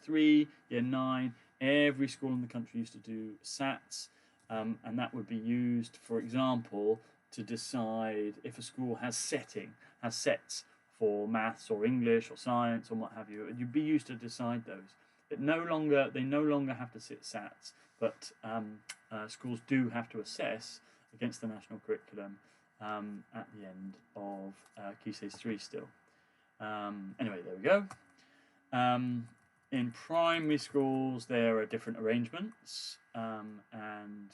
3, year 9, every school in the country used to do SATs, and that would be used, for example, to decide if a school has sets for maths or English or science or what have you. You'd be used to decide those. They no longer have to sit SATs, but schools do have to assess against the national curriculum at the end of Key Stage 3 still. Anyway, there we go. In primary schools, there are different arrangements, and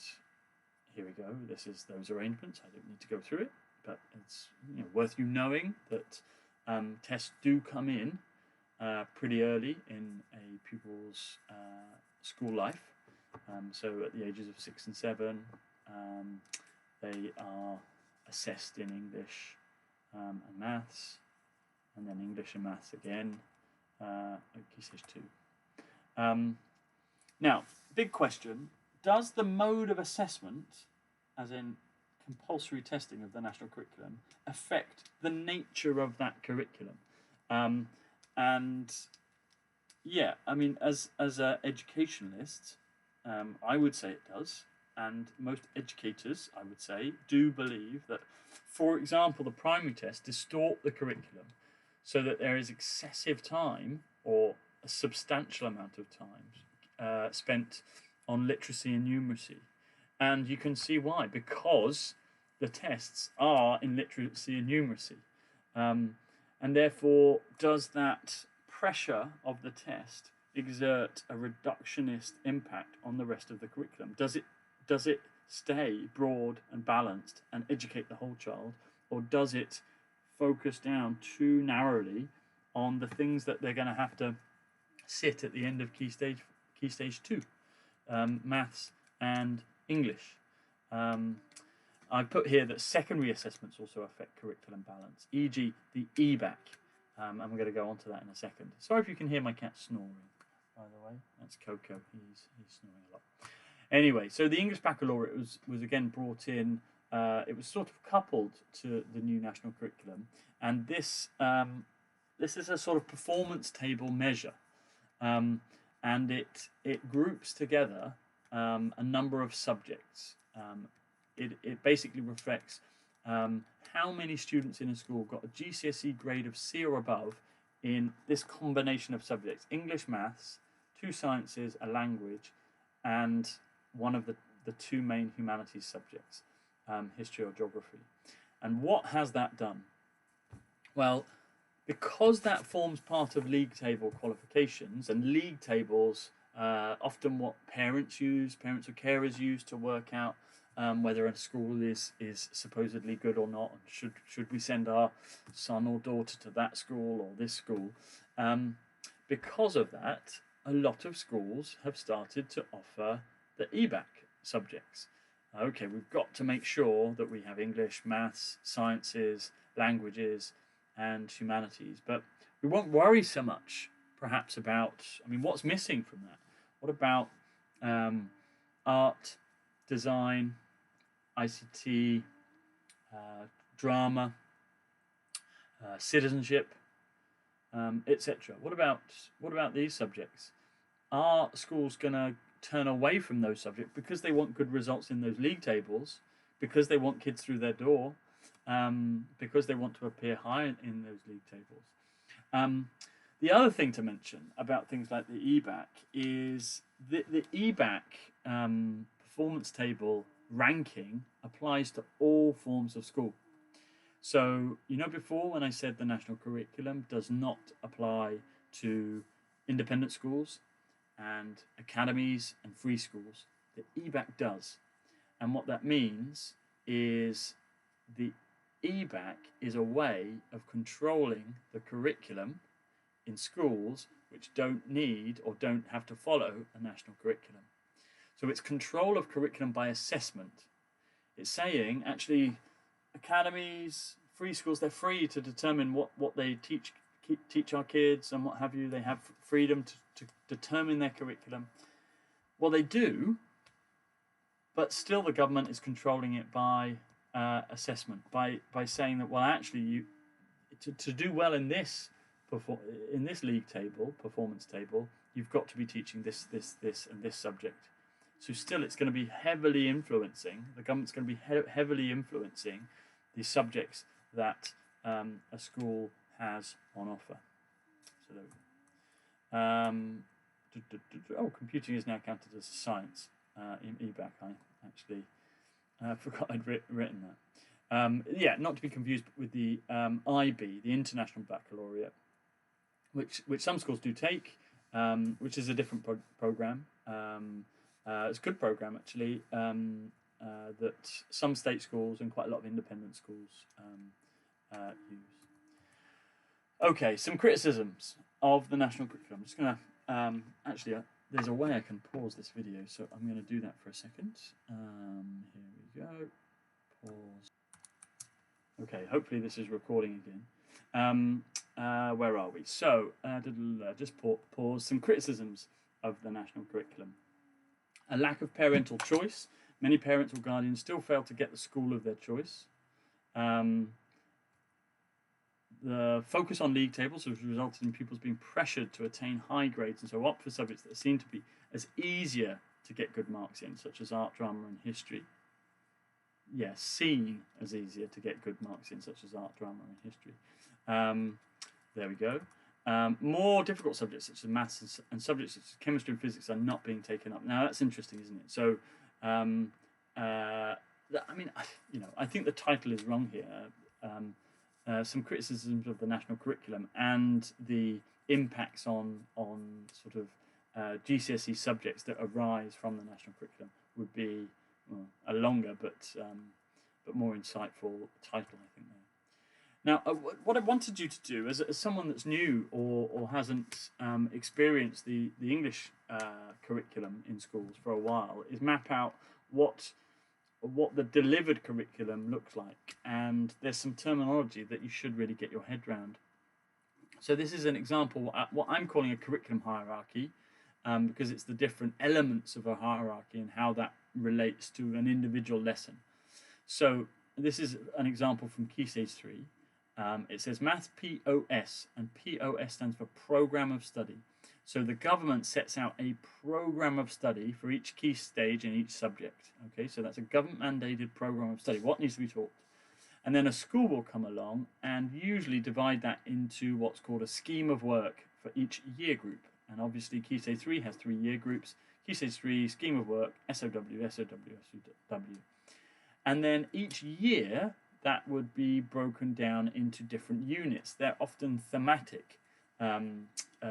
here we go. This is those arrangements. I don't need to go through it, but it's worth you knowing that tests do come in pretty early in a pupil's school life. So at the ages of 6 and 7, they are assessed in English and maths, and then English and maths again at Key Stage 2. Now, big question: does the mode of assessment, as in compulsory testing of the national curriculum, affect the nature of that curriculum? And yeah, I mean, as an educationalist, I would say it does, and most educators, I would say, do believe that, for example, the primary tests distort the curriculum so that there is excessive time, or a substantial amount of time, spent on literacy and numeracy. And you can see why, because the tests are in literacy and numeracy. And therefore, does that pressure of the test exert a reductionist impact on the rest of the curriculum? Does it stay broad and balanced and educate the whole child, or does it focus down too narrowly on the things that they're going to have to sit at the end of key stage 2, maths and English? I put here that secondary assessments also affect curriculum balance, e.g. the EBAC, and we're going to go on to that in a second. Sorry if you can hear my cat snoring, by the way. That's Coco, he's snoring a lot. Anyway, so the English Baccalaureate was again brought in, it was sort of coupled to the new national curriculum, and this is a sort of performance table measure, and it groups together a number of subjects. It basically reflects how many students in a school got a GCSE grade of C or above in this combination of subjects: English, maths, 2 sciences, a language, and one of the 2 main humanities subjects, history or geography. And what has that done? Well, because that forms part of league table qualifications, and league tables often what parents or carers use to work out whether a school is supposedly good or not, and should we send our son or daughter to that school or this school. Because of that, a lot of schools have started to offer the EBAC subjects. Okay, we've got to make sure that we have English, maths, sciences, languages, and humanities, but we won't worry so much perhaps about, what's missing from that? What about art, design, ICT, drama, citizenship, etc.? What about these subjects? Are schools going to turn away from those subjects because they want good results in those league tables, because they want kids through their door, because they want to appear high in those league tables? The other thing to mention about things like the EBAC is the EBAC performance table ranking applies to all forms of school. So, you know, before when I said the national curriculum does not apply to independent schools and academies and free schools, the EBAC does. And what that means is the EBAC is a way of controlling the curriculum in schools which don't need or don't have to follow a national curriculum. So it's control of curriculum by assessment. It's saying, actually, academies, free schools, they're free to determine what they teach our kids and what have you. They have freedom to determine their curriculum. Well, they do, but still the government is controlling it by assessment, by saying that, well, actually, to do well in this league table, performance table, you've got to be teaching this, and this subject. So still, it's going to be heavily influencing, the government's going to be heavily influencing the subjects that a school has on offer. So there we go. Computing is now counted as a science in EBAC. I actually forgot I'd written that. Yeah, not to be confused with the IB, the International Baccalaureate, which some schools do take, which is a different program. It's a good program, actually, that some state schools and quite a lot of independent schools use. Okay, some criticisms of the national curriculum. I'm just going to, actually, there's a way I can pause this video, so I'm going to do that for a second. Here we go. Pause. Okay, hopefully this is recording again. Where are we? So, just pause. Some criticisms of the national curriculum. A lack of parental choice. Many parents or guardians still fail to get the school of their choice. The focus on league tables has resulted in pupils being pressured to attain high grades and so opt for subjects that seem to be as easier to get good marks in, such as art, drama and history. Yeah, seen as easier to get good marks in, such as art, drama and history. There we go. More difficult subjects such as maths and subjects such as chemistry and physics are not being taken up. Now that's interesting, isn't it? So, I mean, I think the title is wrong here. Some criticisms of the national curriculum and the impacts on sort of GCSE subjects that arise from the national curriculum would be a longer but more insightful title, I think. Now, what I wanted you to do, as someone that's new or hasn't experienced the English curriculum in schools for a while, is map out what the delivered curriculum looks like, and there's some terminology that you should really get your head around. So this is an example, what I'm calling a curriculum hierarchy, because it's the different elements of a hierarchy and how that relates to an individual lesson. So this is an example from Key Stage 3. It says Maths POS, and POS stands for Program of Study. So the government sets out a program of study for each key stage in each subject. Okay, so that's a government-mandated program of study. What needs to be taught? And then a school will come along and usually divide that into what's called a scheme of work for each year group. And obviously Key Stage 3 has 3 year groups. Key Stage 3, scheme of work, SOW, SOW, SOW. And then each year, that would be broken down into different units. They're often thematic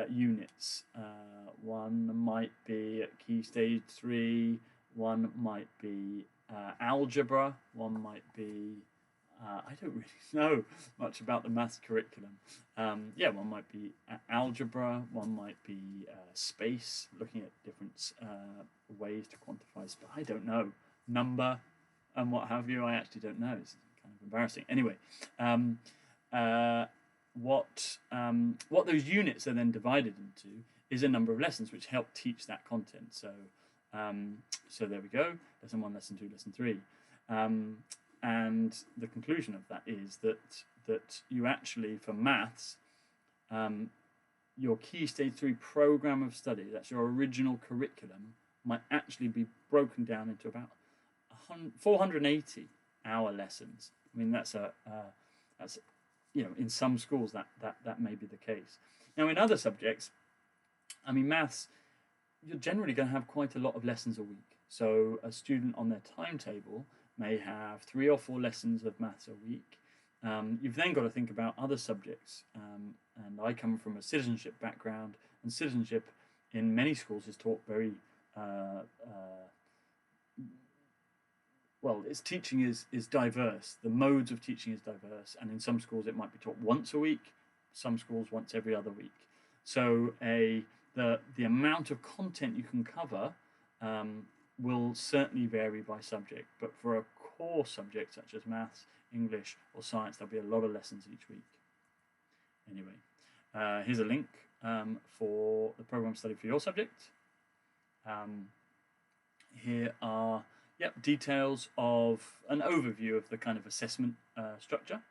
units. One might be at Key Stage 3, one might be algebra, one might be, I don't really know much about the maths curriculum. Yeah, one might be algebra, one might be space, looking at different ways to quantify space. I don't know. Number and what have you, I actually don't know. It's kind of embarrassing. Anyway, what those units are then divided into is a number of lessons which help teach that content. So, so there we go. Lesson 1, Lesson 2, Lesson 3. And the conclusion of that is that you actually, for maths, your Key Stage 3 program of study, that's your original curriculum, might actually be broken down into about 480 hour lessons. I mean, that's in some schools that may be the case. Now, in other subjects, I mean, maths, you're generally going to have quite a lot of lessons a week. So a student on their timetable may have 3 or 4 lessons of maths a week. You've then got to think about other subjects. And I come from a citizenship background, and citizenship in many schools is taught very well. Its teaching is diverse. The modes of teaching is diverse, and in some schools it might be taught once a week, some schools once every other week. So the amount of content you can cover will certainly vary by subject, but for a core subject such as maths, English or science, there'll be a lot of lessons each week. Anyway, here's a link for the program study for your subject. Here are details of an overview of the kind of assessment structure.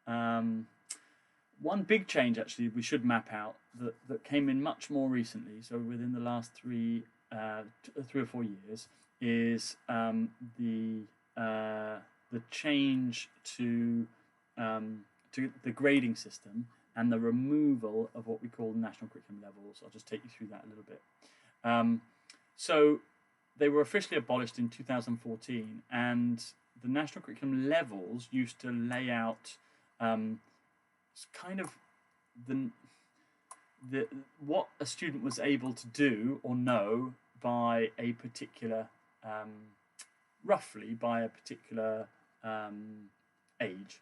One big change actually we should map out that came in much more recently, so within the last 3 or 4 years, is the change to the grading system and the removal of what we call national curriculum levels. I'll just take you through that a little bit. So they were officially abolished in 2014, and the national curriculum levels used to lay out kind of what a student was able to do or know by a particular roughly by a particular age,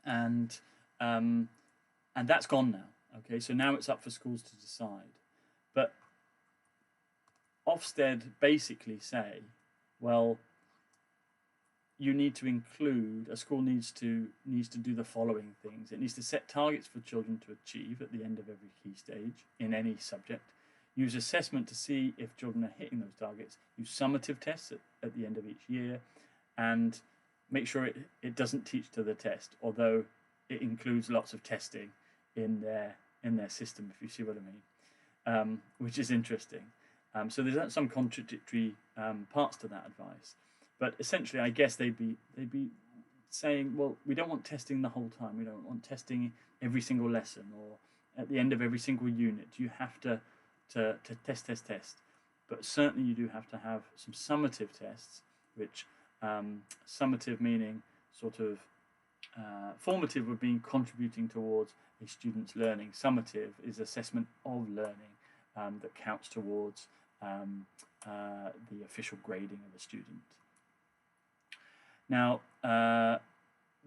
and that's gone now. Okay, so now it's up for schools to decide. But Ofsted basically say, well, you need to include, a school needs to do the following things. It needs to set targets for children to achieve at the end of every key stage in any subject, use assessment to see if children are hitting those targets, use summative tests at the end of each year, and make sure it doesn't teach to the test, although it includes lots of testing in their system, if you see what I mean, which is interesting. So there's some contradictory parts to that advice. But essentially, I guess they'd be saying, well, we don't want testing the whole time. We don't want testing every single lesson or at the end of every single unit. You have to test. But certainly you do have to have some summative tests, which summative meaning sort of formative would be contributing towards a student's learning. Summative is assessment of learning that counts towards the official grading of a student. Now,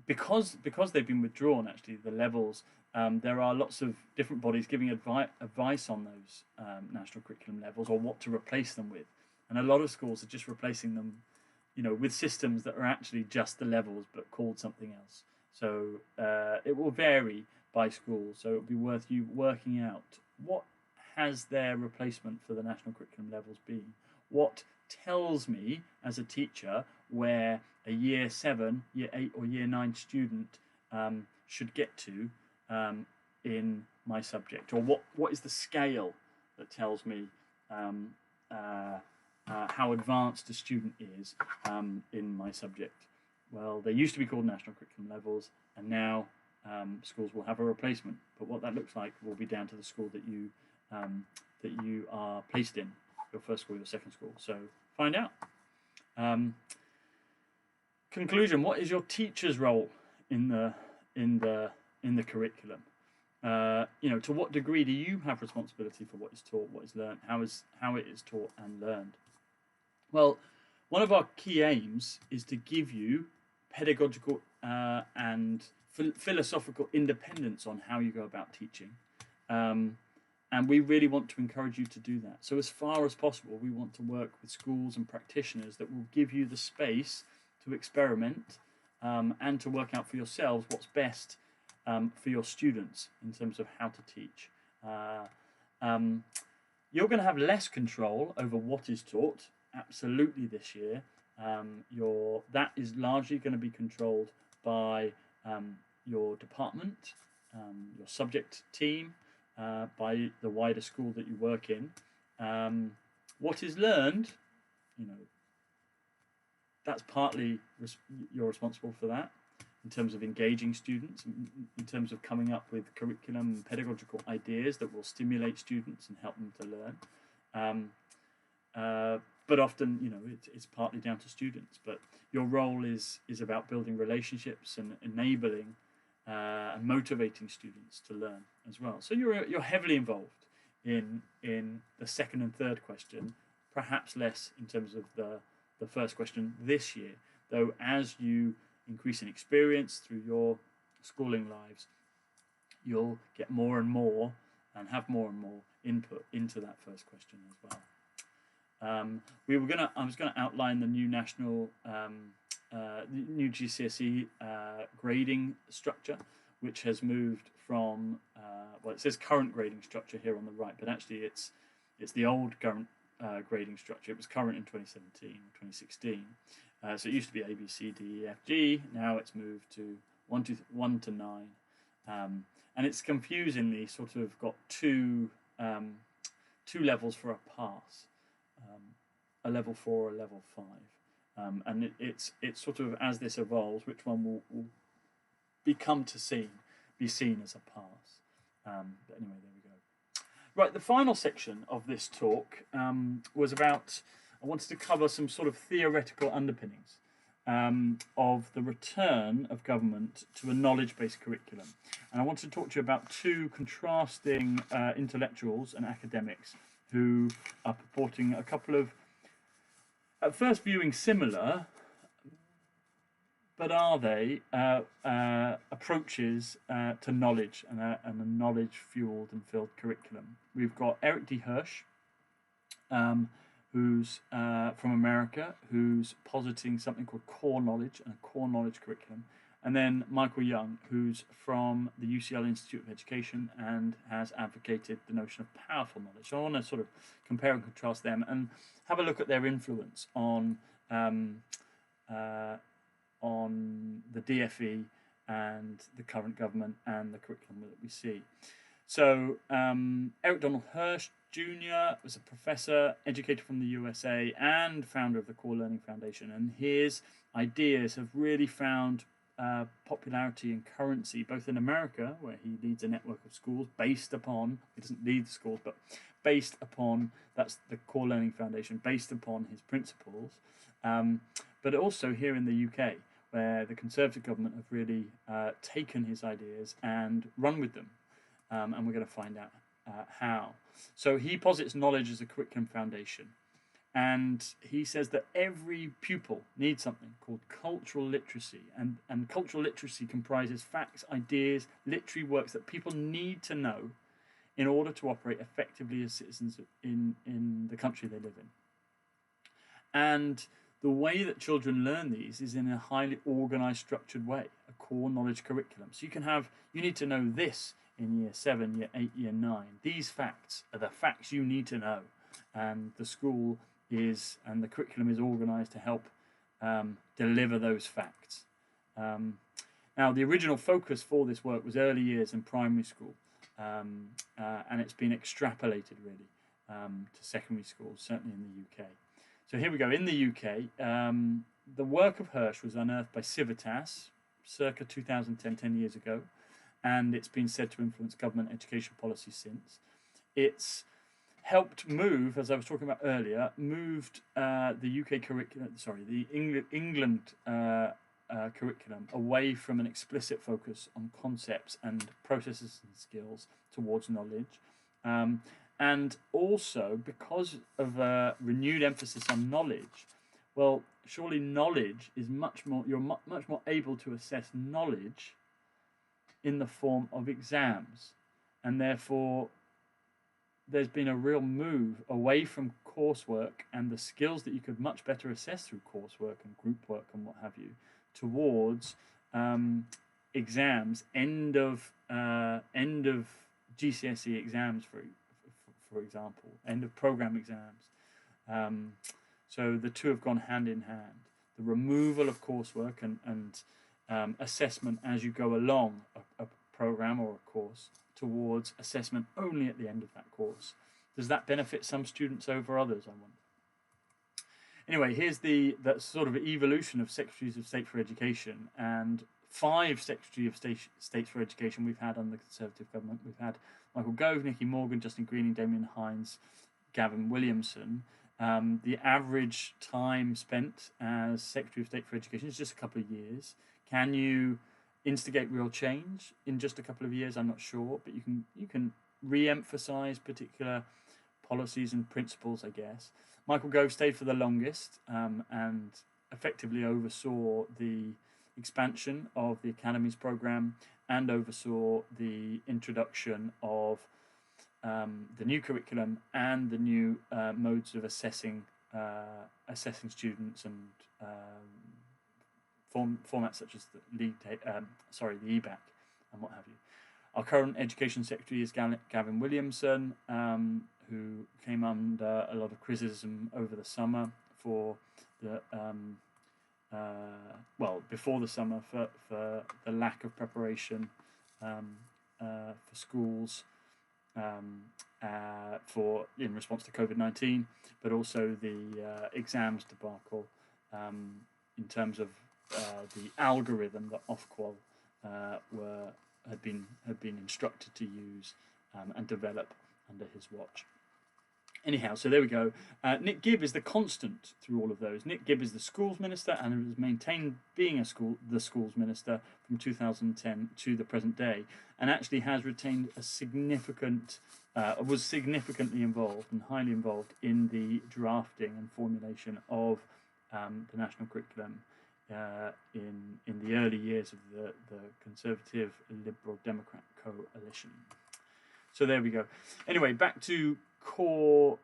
because they've been withdrawn, actually, the levels, there are lots of different bodies giving advice on those national curriculum levels or what to replace them with. And a lot of schools are just replacing them, with systems that are actually just the levels but called something else. So it will vary by school. So it would be worth you working out what has their replacement for the national curriculum levels been. What tells me as a teacher where a year 7, year 8 or year 9 student should get to in my subject, or what is the scale that tells me how advanced a student is in my subject. Well, they used to be called national curriculum levels, and now schools will have a replacement, but what that looks like will be down to the school that you are placed in, your first school, your second school. So find out. Conclusion: what is your teacher's role in the curriculum? To what degree do you have responsibility for what is taught, what is learned, how it is taught and learned? Well, one of our key aims is to give you pedagogical and philosophical independence on how you go about teaching. And we really want to encourage you to do that. So as far as possible, we want to work with schools and practitioners that will give you the space to experiment and to work out for yourselves what's best for your students in terms of how to teach. You're going to have less control over what is taught, absolutely, this year. That is largely going to be controlled by your department, your subject team, by the wider school that you work in. What is learned, that's partly you're responsible for that in terms of engaging students, in terms of coming up with curriculum and pedagogical ideas that will stimulate students and help them to learn. but often, you know, it's partly down to students. But your role is about building relationships and enabling and motivating students to learn as well. So you're heavily involved in the second and third question, perhaps less in terms of the first question this year, though as you increase in experience through your schooling lives, you'll get more and more and have more and more input into that first question as well. I was gonna outline the new national, new GCSE grading structure, which has moved from well, it says current grading structure here on the right, but actually it's the old current grading structure. It was current in 2017 or 2016. So it used to be A, B, C, D, E, F, G. Now it's moved to 1 to 9, and it's confusingly sort of got two levels for a pass. A level 4 or a level 5, and it's sort of, as this evolves, which one will be seen as a pass. But anyway, there we go. Right, the final section of this talk was about, I wanted to cover some sort of theoretical underpinnings of the return of government to a knowledge-based curriculum, and I wanted to talk to you about two contrasting intellectuals and academics who are purporting a couple of, at first viewing, similar, but are they approaches to knowledge and a knowledge-fueled and filled curriculum. We've got Eric D Hirsch, who's from America, who's positing something called core knowledge and a core knowledge curriculum. And then Michael Young, who's from the UCL Institute of Education and has advocated the notion of powerful knowledge. So I want to sort of compare and contrast them and have a look at their influence on the DFE and the current government and the curriculum that we see. So Eric Donald Hirsch Jr. was a professor, educator from the USA, and founder of the Core Learning Foundation. And his ideas have really found popularity and currency, both in America, where he leads a network of schools based upon, he doesn't lead the schools, but based upon, that's the Core Learning Foundation, based upon his principles, but also here in the UK, where the Conservative government have really taken his ideas and run with them, and we're going to find out how. So he posits knowledge as a curriculum foundation. And he says that every pupil needs something called cultural literacy. And cultural literacy comprises facts, ideas, literary works that people need to know in order to operate effectively as citizens in the country they live in. And the way that children learn these is in a highly organized, structured way, a core knowledge curriculum. So you need to know this in year 7, year 8, year 9. These facts are the facts you need to know. And the school and the curriculum is organized to help deliver those facts. Now, the original focus for this work was early years and primary school, and it's been extrapolated really to secondary schools, certainly in the UK. So here we go. In the UK, the work of Hirsch was unearthed by Civitas circa 2010, 10 years ago, and it's been said to influence government education policy since. It's helped move, as I was talking about earlier, moved the UK curriculum, the England curriculum away from an explicit focus on concepts and processes and skills towards knowledge. And also, because of a renewed emphasis on knowledge, well, surely knowledge is you're much more able to assess knowledge in the form of exams, and therefore there's been a real move away from coursework and the skills that you could much better assess through coursework and group work and what have you, towards exams, end of GCSE exams, for example, end of program exams. So the two have gone hand in hand. The removal of coursework and assessment as you go along a program or a course, towards assessment only at the end of that course. Does that benefit some students over others, I wonder? Anyway, here's the sort of evolution of Secretaries of State for Education, and 5 Secretaries of State for Education we've had under the Conservative government. We've had Michael Gove, Nicky Morgan, Justin Greening, Damien Hines, Gavin Williamson, The average time spent as Secretary of State for Education is just a couple of years. Can you instigate real change in just a couple of years? I'm not sure, but you can re-emphasize particular policies and principles, I guess. Michael Gove stayed for the longest and effectively oversaw the expansion of the Academies program and oversaw the introduction of the new curriculum and the new modes of assessing students and formats such as the EBAC and what have you. Our current Education Secretary is Gavin Williamson, who came under a lot of criticism over the summer for the before the summer for the lack of preparation for schools in response to COVID-19, but also the exams debacle in terms of the algorithm that Ofqual had been instructed to use and develop under his watch. Anyhow, so there we go. Nick Gibb is the constant through all of those. Nick Gibb is the schools minister and has maintained being the schools minister from 2010 to the present day, and actually has retained a was significantly involved and highly involved in the drafting and formulation of the national curriculum in the early years of the Conservative Liberal Democrat coalition. So there we go. Anyway, back to core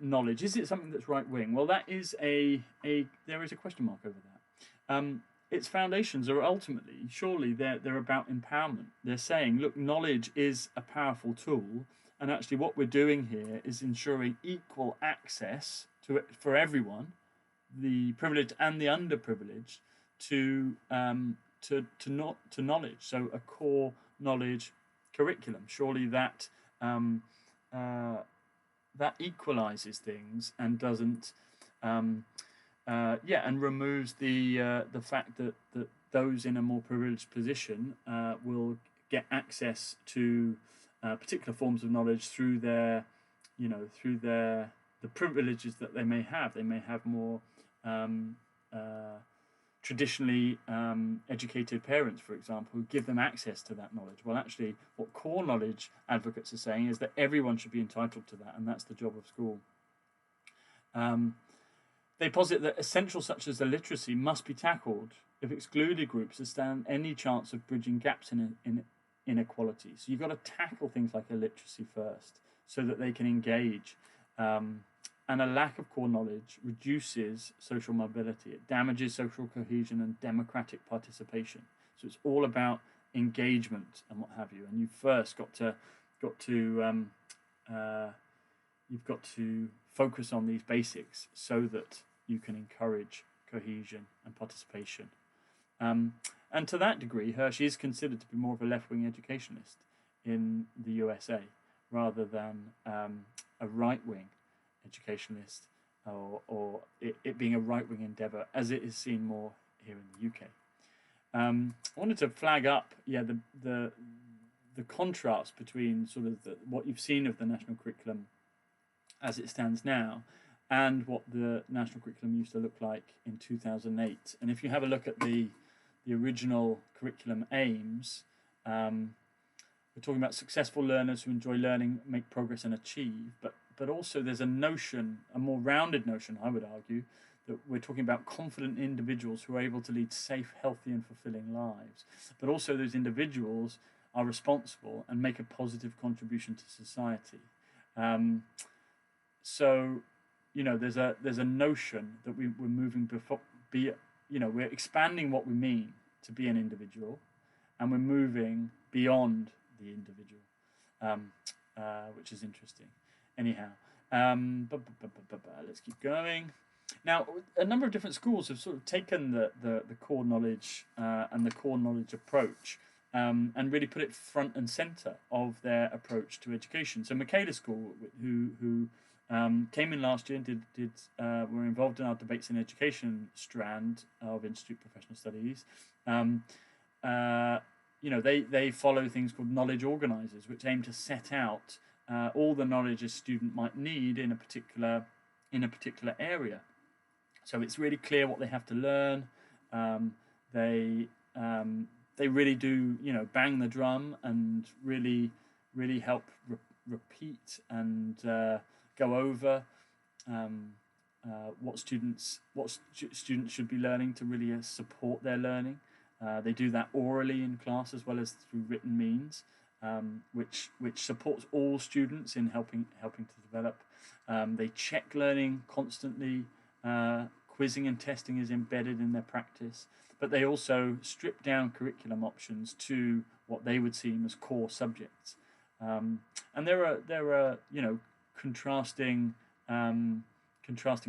knowledge. Is it something that's right wing? Well, that is there is a question mark over that. Its foundations are ultimately, surely they're about empowerment. They're saying, look, knowledge is a powerful tool, and actually what we're doing here is ensuring equal access to it for everyone, the privileged and the underprivileged, to knowledge. So a core knowledge curriculum. Surely that that equalizes things and doesn't and removes the fact that those in a more privileged position will get access to particular forms of knowledge through the privileges that they may have. They may have more traditionally educated parents, for example, who give them access to that knowledge. Well, actually, what core knowledge advocates are saying is that everyone should be entitled to that, and that's the job of school. They posit that essentials such as illiteracy must be tackled if excluded groups stand any chance of bridging gaps in inequality. So you've got to tackle things like illiteracy first so that they can engage. And a lack of core knowledge reduces social mobility. It damages social cohesion and democratic participation. So it's all about engagement and what have you. And you've first got to focus on these basics so that you can encourage cohesion and participation. And to that degree, Hirsch is considered to be more of a left-wing educationalist in the USA rather than a right-wing educationalist, or it being a right-wing endeavour, as it is seen more here in the UK. I wanted to flag up, the contrast between sort of what you've seen of the national curriculum as it stands now and what the national curriculum used to look like in 2008. And if you have a look at the original curriculum aims, we're talking about successful learners who enjoy learning, make progress and achieve, but also there's a notion, a more rounded notion, I would argue, that we're talking about confident individuals who are able to lead safe, healthy and fulfilling lives. But also those individuals are responsible and make a positive contribution to society. So, there's a notion that we're moving we're expanding what we mean to be an individual, and we're moving beyond the individual, which is interesting. Anyhow, let's keep going. Now, a number of different schools have sort of taken the core knowledge and the core knowledge approach and really put it front and centre of their approach to education. So Michaela School, who came in last year and were involved in our Debates in Education strand of Institute of Professional Studies. They follow things called knowledge organisers, which aim to set out all the knowledge a student might need in a particular in a particular area. So it's really clear what they have to learn. They really do, bang the drum and really help repeat and go over what students should be learning to really support their learning. They do that orally in class as well as through written means, which supports all students in helping to develop. They check learning constantly. Quizzing and testing is embedded in their practice, but they also strip down curriculum options to what they would seem as core subjects. And there are contrasting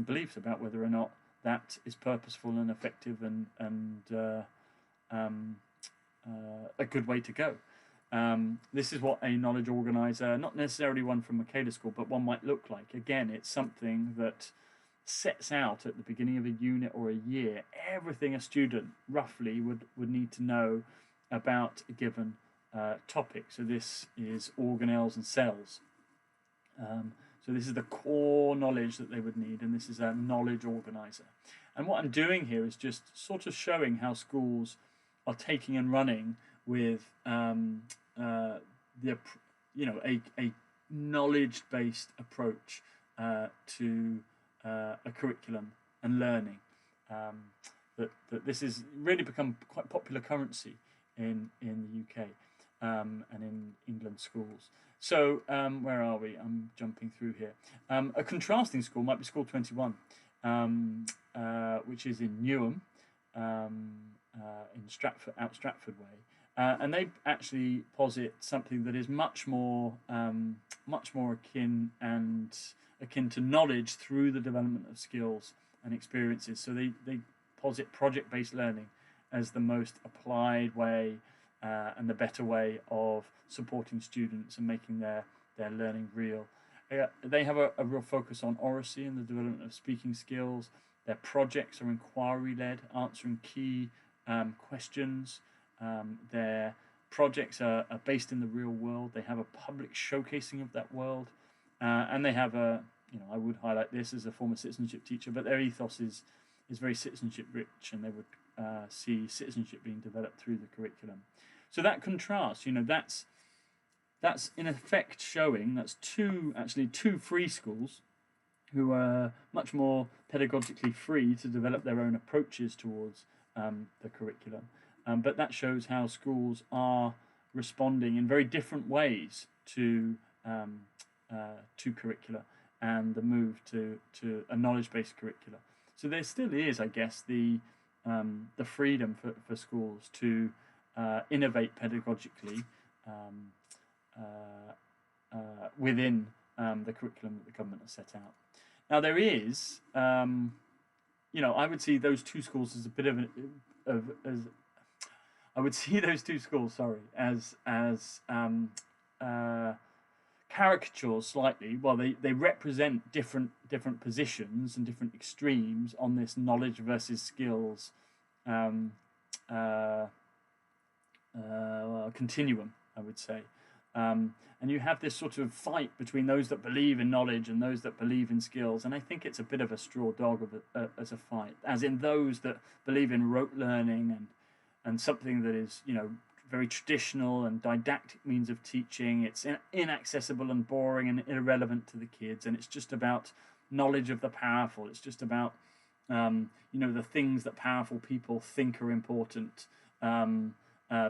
beliefs about whether or not that is purposeful and effective and a good way to go. This is what a knowledge organizer, not necessarily one from Michaela School, but one might look like. Again, it's something that sets out at the beginning of a unit or a year everything a student roughly would need to know about a given topic. So this is organelles and cells. So this is the core knowledge that they would need, and this is a knowledge organizer. And what I'm doing here is just sort of showing how schools are taking and running with a knowledge-based approach to a curriculum and learning. That this has really become quite popular currency in the UK and in England schools. So where are we? I'm jumping through here. A contrasting school might be School 21, which is in Newham, in Stratford, out Stratford way. And they actually posit something that is much more akin to knowledge through the development of skills and experiences. So they posit project-based learning as the most applied way and the better way of supporting students and making their learning real. They have a real focus on oracy and the development of speaking skills. Their projects are inquiry-led, answering key questions. Their projects are based in the real world. They have a public showcasing of that world. And they have I would highlight this as a former citizenship teacher, but their ethos is very citizenship rich, and they would see citizenship being developed through the curriculum. So that contrast, that's in effect showing that's two free schools who are much more pedagogically free to develop their own approaches towards the curriculum. But that shows how schools are responding in very different ways to curricula and the move to a knowledge-based curricula. So there still is, I guess, the freedom for schools to innovate pedagogically within the curriculum that the government has set out. Now there is, I would see those two schools as a bit as caricatures slightly. Well, they represent different positions and different extremes on this knowledge versus skills continuum, I would say. And you have this sort of fight between those that believe in knowledge and those that believe in skills. And I think it's a bit of a straw dog as a fight, as in those that believe in rote learning and something that is, very traditional and didactic means of teaching. It's inaccessible and boring and irrelevant to the kids, and it's just about knowledge of the powerful. It's just about the things that powerful people think are important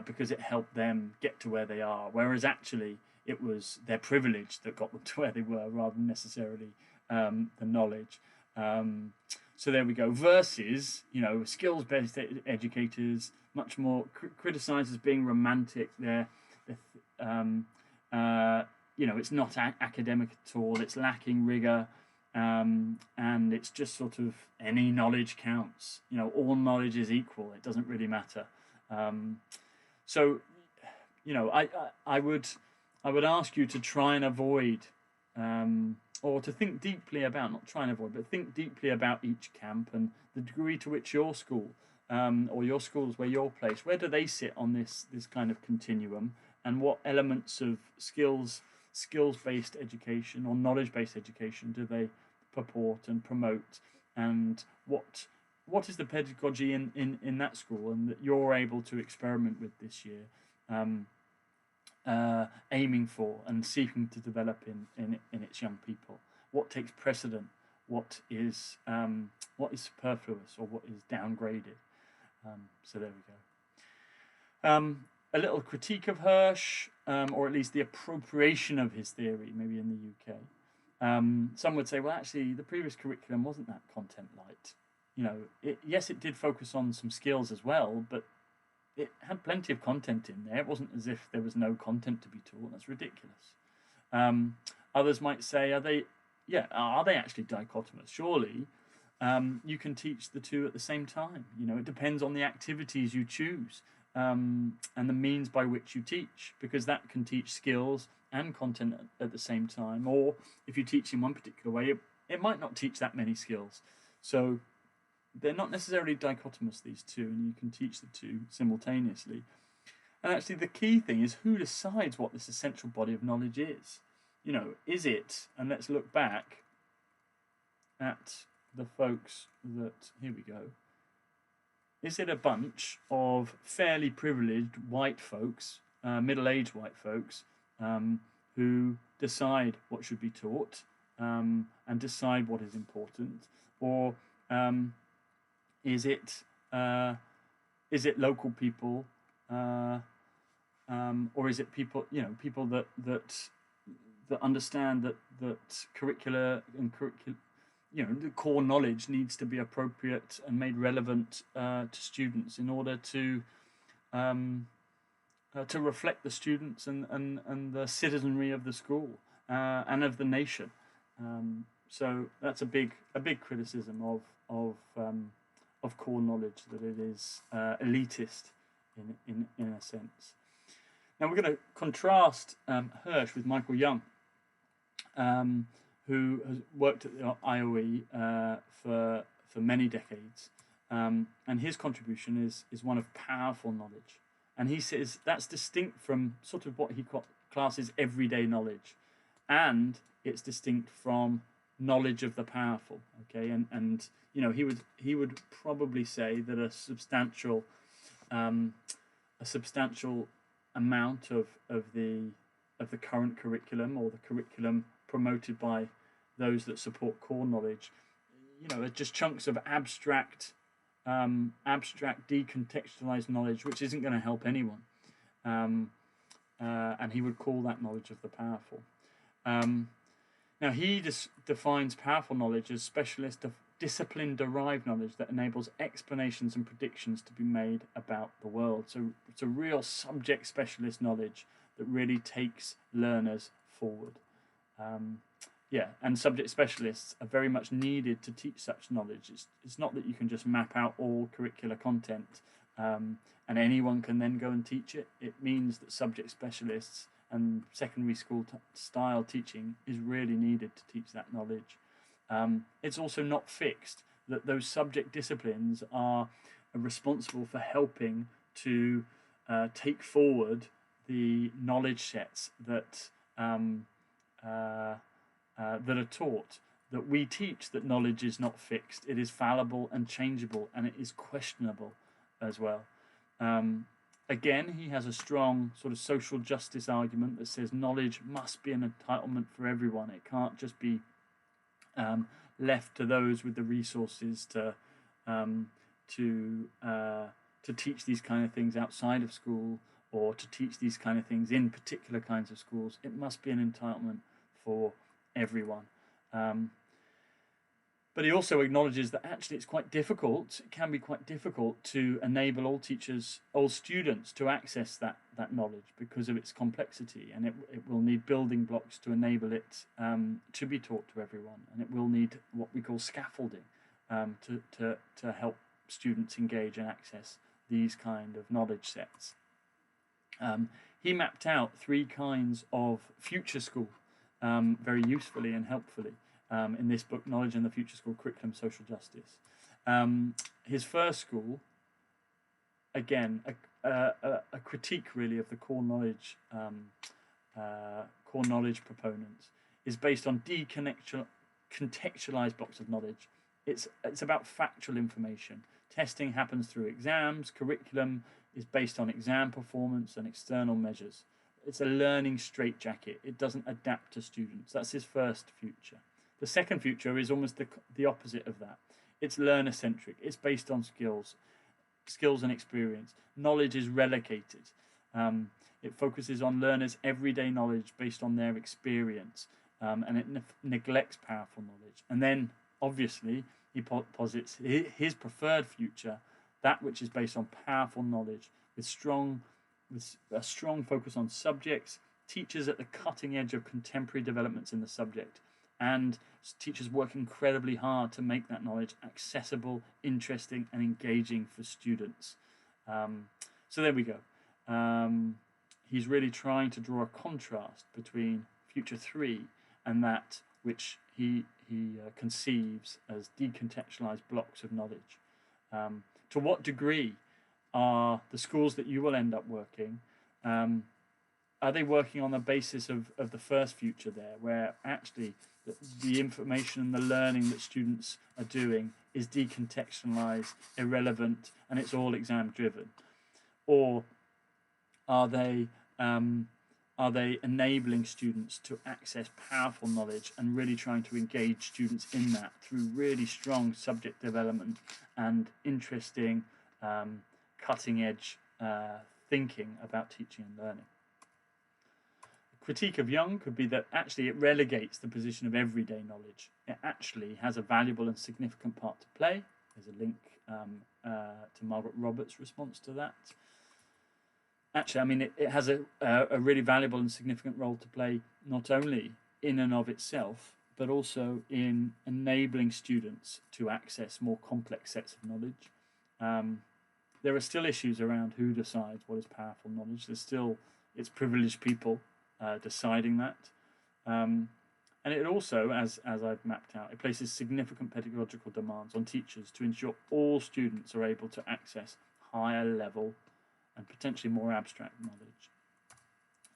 because it helped them get to where they are, whereas actually it was their privilege that got them to where they were rather than necessarily the knowledge. So there we go. Versus, skills-based educators, much more criticised as being romantic. It's not academic at all. It's lacking rigour, and it's just sort of any knowledge counts. All knowledge is equal. It doesn't really matter. I would ask you to try and avoid. Or to think deeply about, not try and avoid, but think deeply about each camp and the degree to which your school or your schools where you're placed, where do they sit on this kind of continuum, and what elements of skills-based education or knowledge-based education do they purport and promote, and what is the pedagogy in that school, and that you're able to experiment with this year, aiming for and seeking to develop in its young people. What takes precedent? What is superfluous, or what is downgraded? So there we go. A little critique of Hirsch, or at least the appropriation of his theory, maybe in the UK. Some would say, well, actually, the previous curriculum wasn't that content light. You know, yes, it did focus on some skills as well, but it had plenty of content in there. It wasn't as if there was no content to be taught. That's ridiculous. Others might say, are they actually dichotomous? Surely you can teach the two at the same time. You know, it depends on the activities you choose, and the means by which you teach, because that can teach skills and content at the same time. Or if you teach in one particular way, it might not teach that many skills. So they're not necessarily dichotomous, these two, and you can teach the two simultaneously. And actually the key thing is, who decides what this essential body of knowledge is? You know, is it, and let's look back at the folks that, here we go, is it a bunch of fairly privileged white folks, middle-aged white folks, who decide what should be taught, and decide what is important? Or is it local people, or is it people, you know, people that understand that curricula and you know, the core knowledge needs to be appropriate and made relevant to students in order to reflect the students and the citizenry of the school and of the nation. So that's a big criticism of core knowledge, that it is elitist in a sense. Now we're going to contrast Hirsch with Michael Young, who has worked at the IOE for many decades, and his contribution is one of powerful knowledge. And he says that's distinct from sort of what he classes everyday knowledge, and it's distinct from knowledge of the powerful. Okay, and you know, he would probably say that a substantial amount of the current curriculum, or the curriculum promoted by those that support core knowledge, you know, are just chunks of abstract decontextualized knowledge, which isn't going to help anyone. And he would call that knowledge of the powerful. Now he defines powerful knowledge as specialist discipline-derived knowledge that enables explanations and predictions to be made about the world. So it's a real subject specialist knowledge that really takes learners forward. And subject specialists are very much needed to teach such knowledge. It's not that you can just map out all curricular content and anyone can then go and teach it. It means that subject specialists and secondary school style teaching is really needed to teach that knowledge. It's also not fixed, that those subject disciplines are responsible for helping to take forward the knowledge sets that that are taught. That we teach that knowledge is not fixed, it is fallible and changeable, and it is questionable as well. Again, he has a strong sort of social justice argument that says knowledge must be an entitlement for everyone. It can't just be left to those with the resources to teach these kind of things outside of school, or to teach these kind of things in particular kinds of schools. It must be an entitlement for everyone. But he also acknowledges that actually it's quite difficult, it can be quite difficult to enable all teachers, all students to access that knowledge because of its complexity, and it will need building blocks to enable it to be taught to everyone, and it will need what we call scaffolding to help students engage and access these kind of knowledge sets. He mapped out 3 kinds of future school very usefully and helpfully in this book, Knowledge in the Future School, Curriculum, Social Justice. His first school, again, a critique really of the core knowledge proponents, is based on contextualized blocks of knowledge. It's about factual information. Testing happens through exams. Curriculum is based on exam performance and external measures. It's a learning straitjacket. It doesn't adapt to students. That's his first future. The second future is almost the opposite of that. It's learner-centric. It's based on skills and experience. Knowledge is relegated. It focuses on learners' everyday knowledge based on their experience, and it neglects powerful knowledge. And then, obviously, he posits his preferred future, that which is based on powerful knowledge, with a strong focus on subjects, teachers at the cutting edge of contemporary developments in the subject, and teachers work incredibly hard to make that knowledge accessible, interesting, and engaging for students. So there we go. He's really trying to draw a contrast between Future 3 and that which he conceives as decontextualized blocks of knowledge. To what degree are the schools that you will end up working, are they working on the basis of the first future there, where actually the information and the learning that students are doing is decontextualized, irrelevant, and it's all exam driven? Or are they enabling students to access powerful knowledge and really trying to engage students in that through really strong subject development and interesting cutting edge thinking about teaching and learning? The critique of Young could be that actually it relegates the position of everyday knowledge. It actually has a valuable and significant part to play. There's a link to Margaret Roberts' response to that. Actually, I mean, it has a really valuable and significant role to play, not only in and of itself, but also in enabling students to access more complex sets of knowledge. There are still issues around who decides what is powerful knowledge. It's privileged people deciding that. And it also, as I've mapped out, it places significant pedagogical demands on teachers to ensure all students are able to access higher level and potentially more abstract knowledge.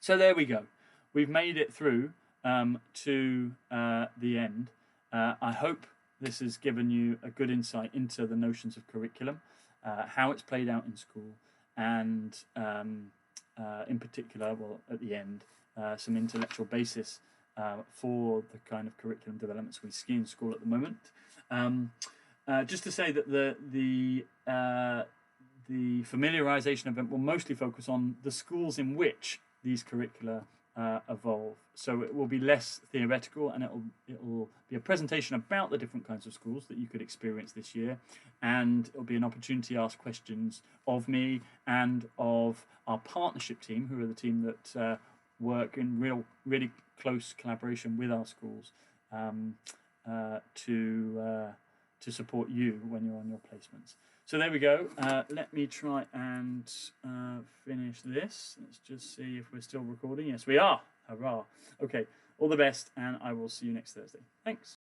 So there we go. We've made it through to the end. I hope this has given you a good insight into the notions of curriculum, how it's played out in school, and in particular, well, at the end, some intellectual basis for the kind of curriculum developments we see in school at the moment. Just to say that the familiarisation event will mostly focus on the schools in which these curricula evolve. So it will be less theoretical, and it will be a presentation about the different kinds of schools that you could experience this year, and it will be an opportunity to ask questions of me and of our partnership team, who are the team that work in really close collaboration with our schools to support you when you're on your placements. So there we go. Let me try and finish this. Let's just see if we're still recording. Yes, we are. Hurrah. Okay, all the best, and I will see you next Thursday. Thanks.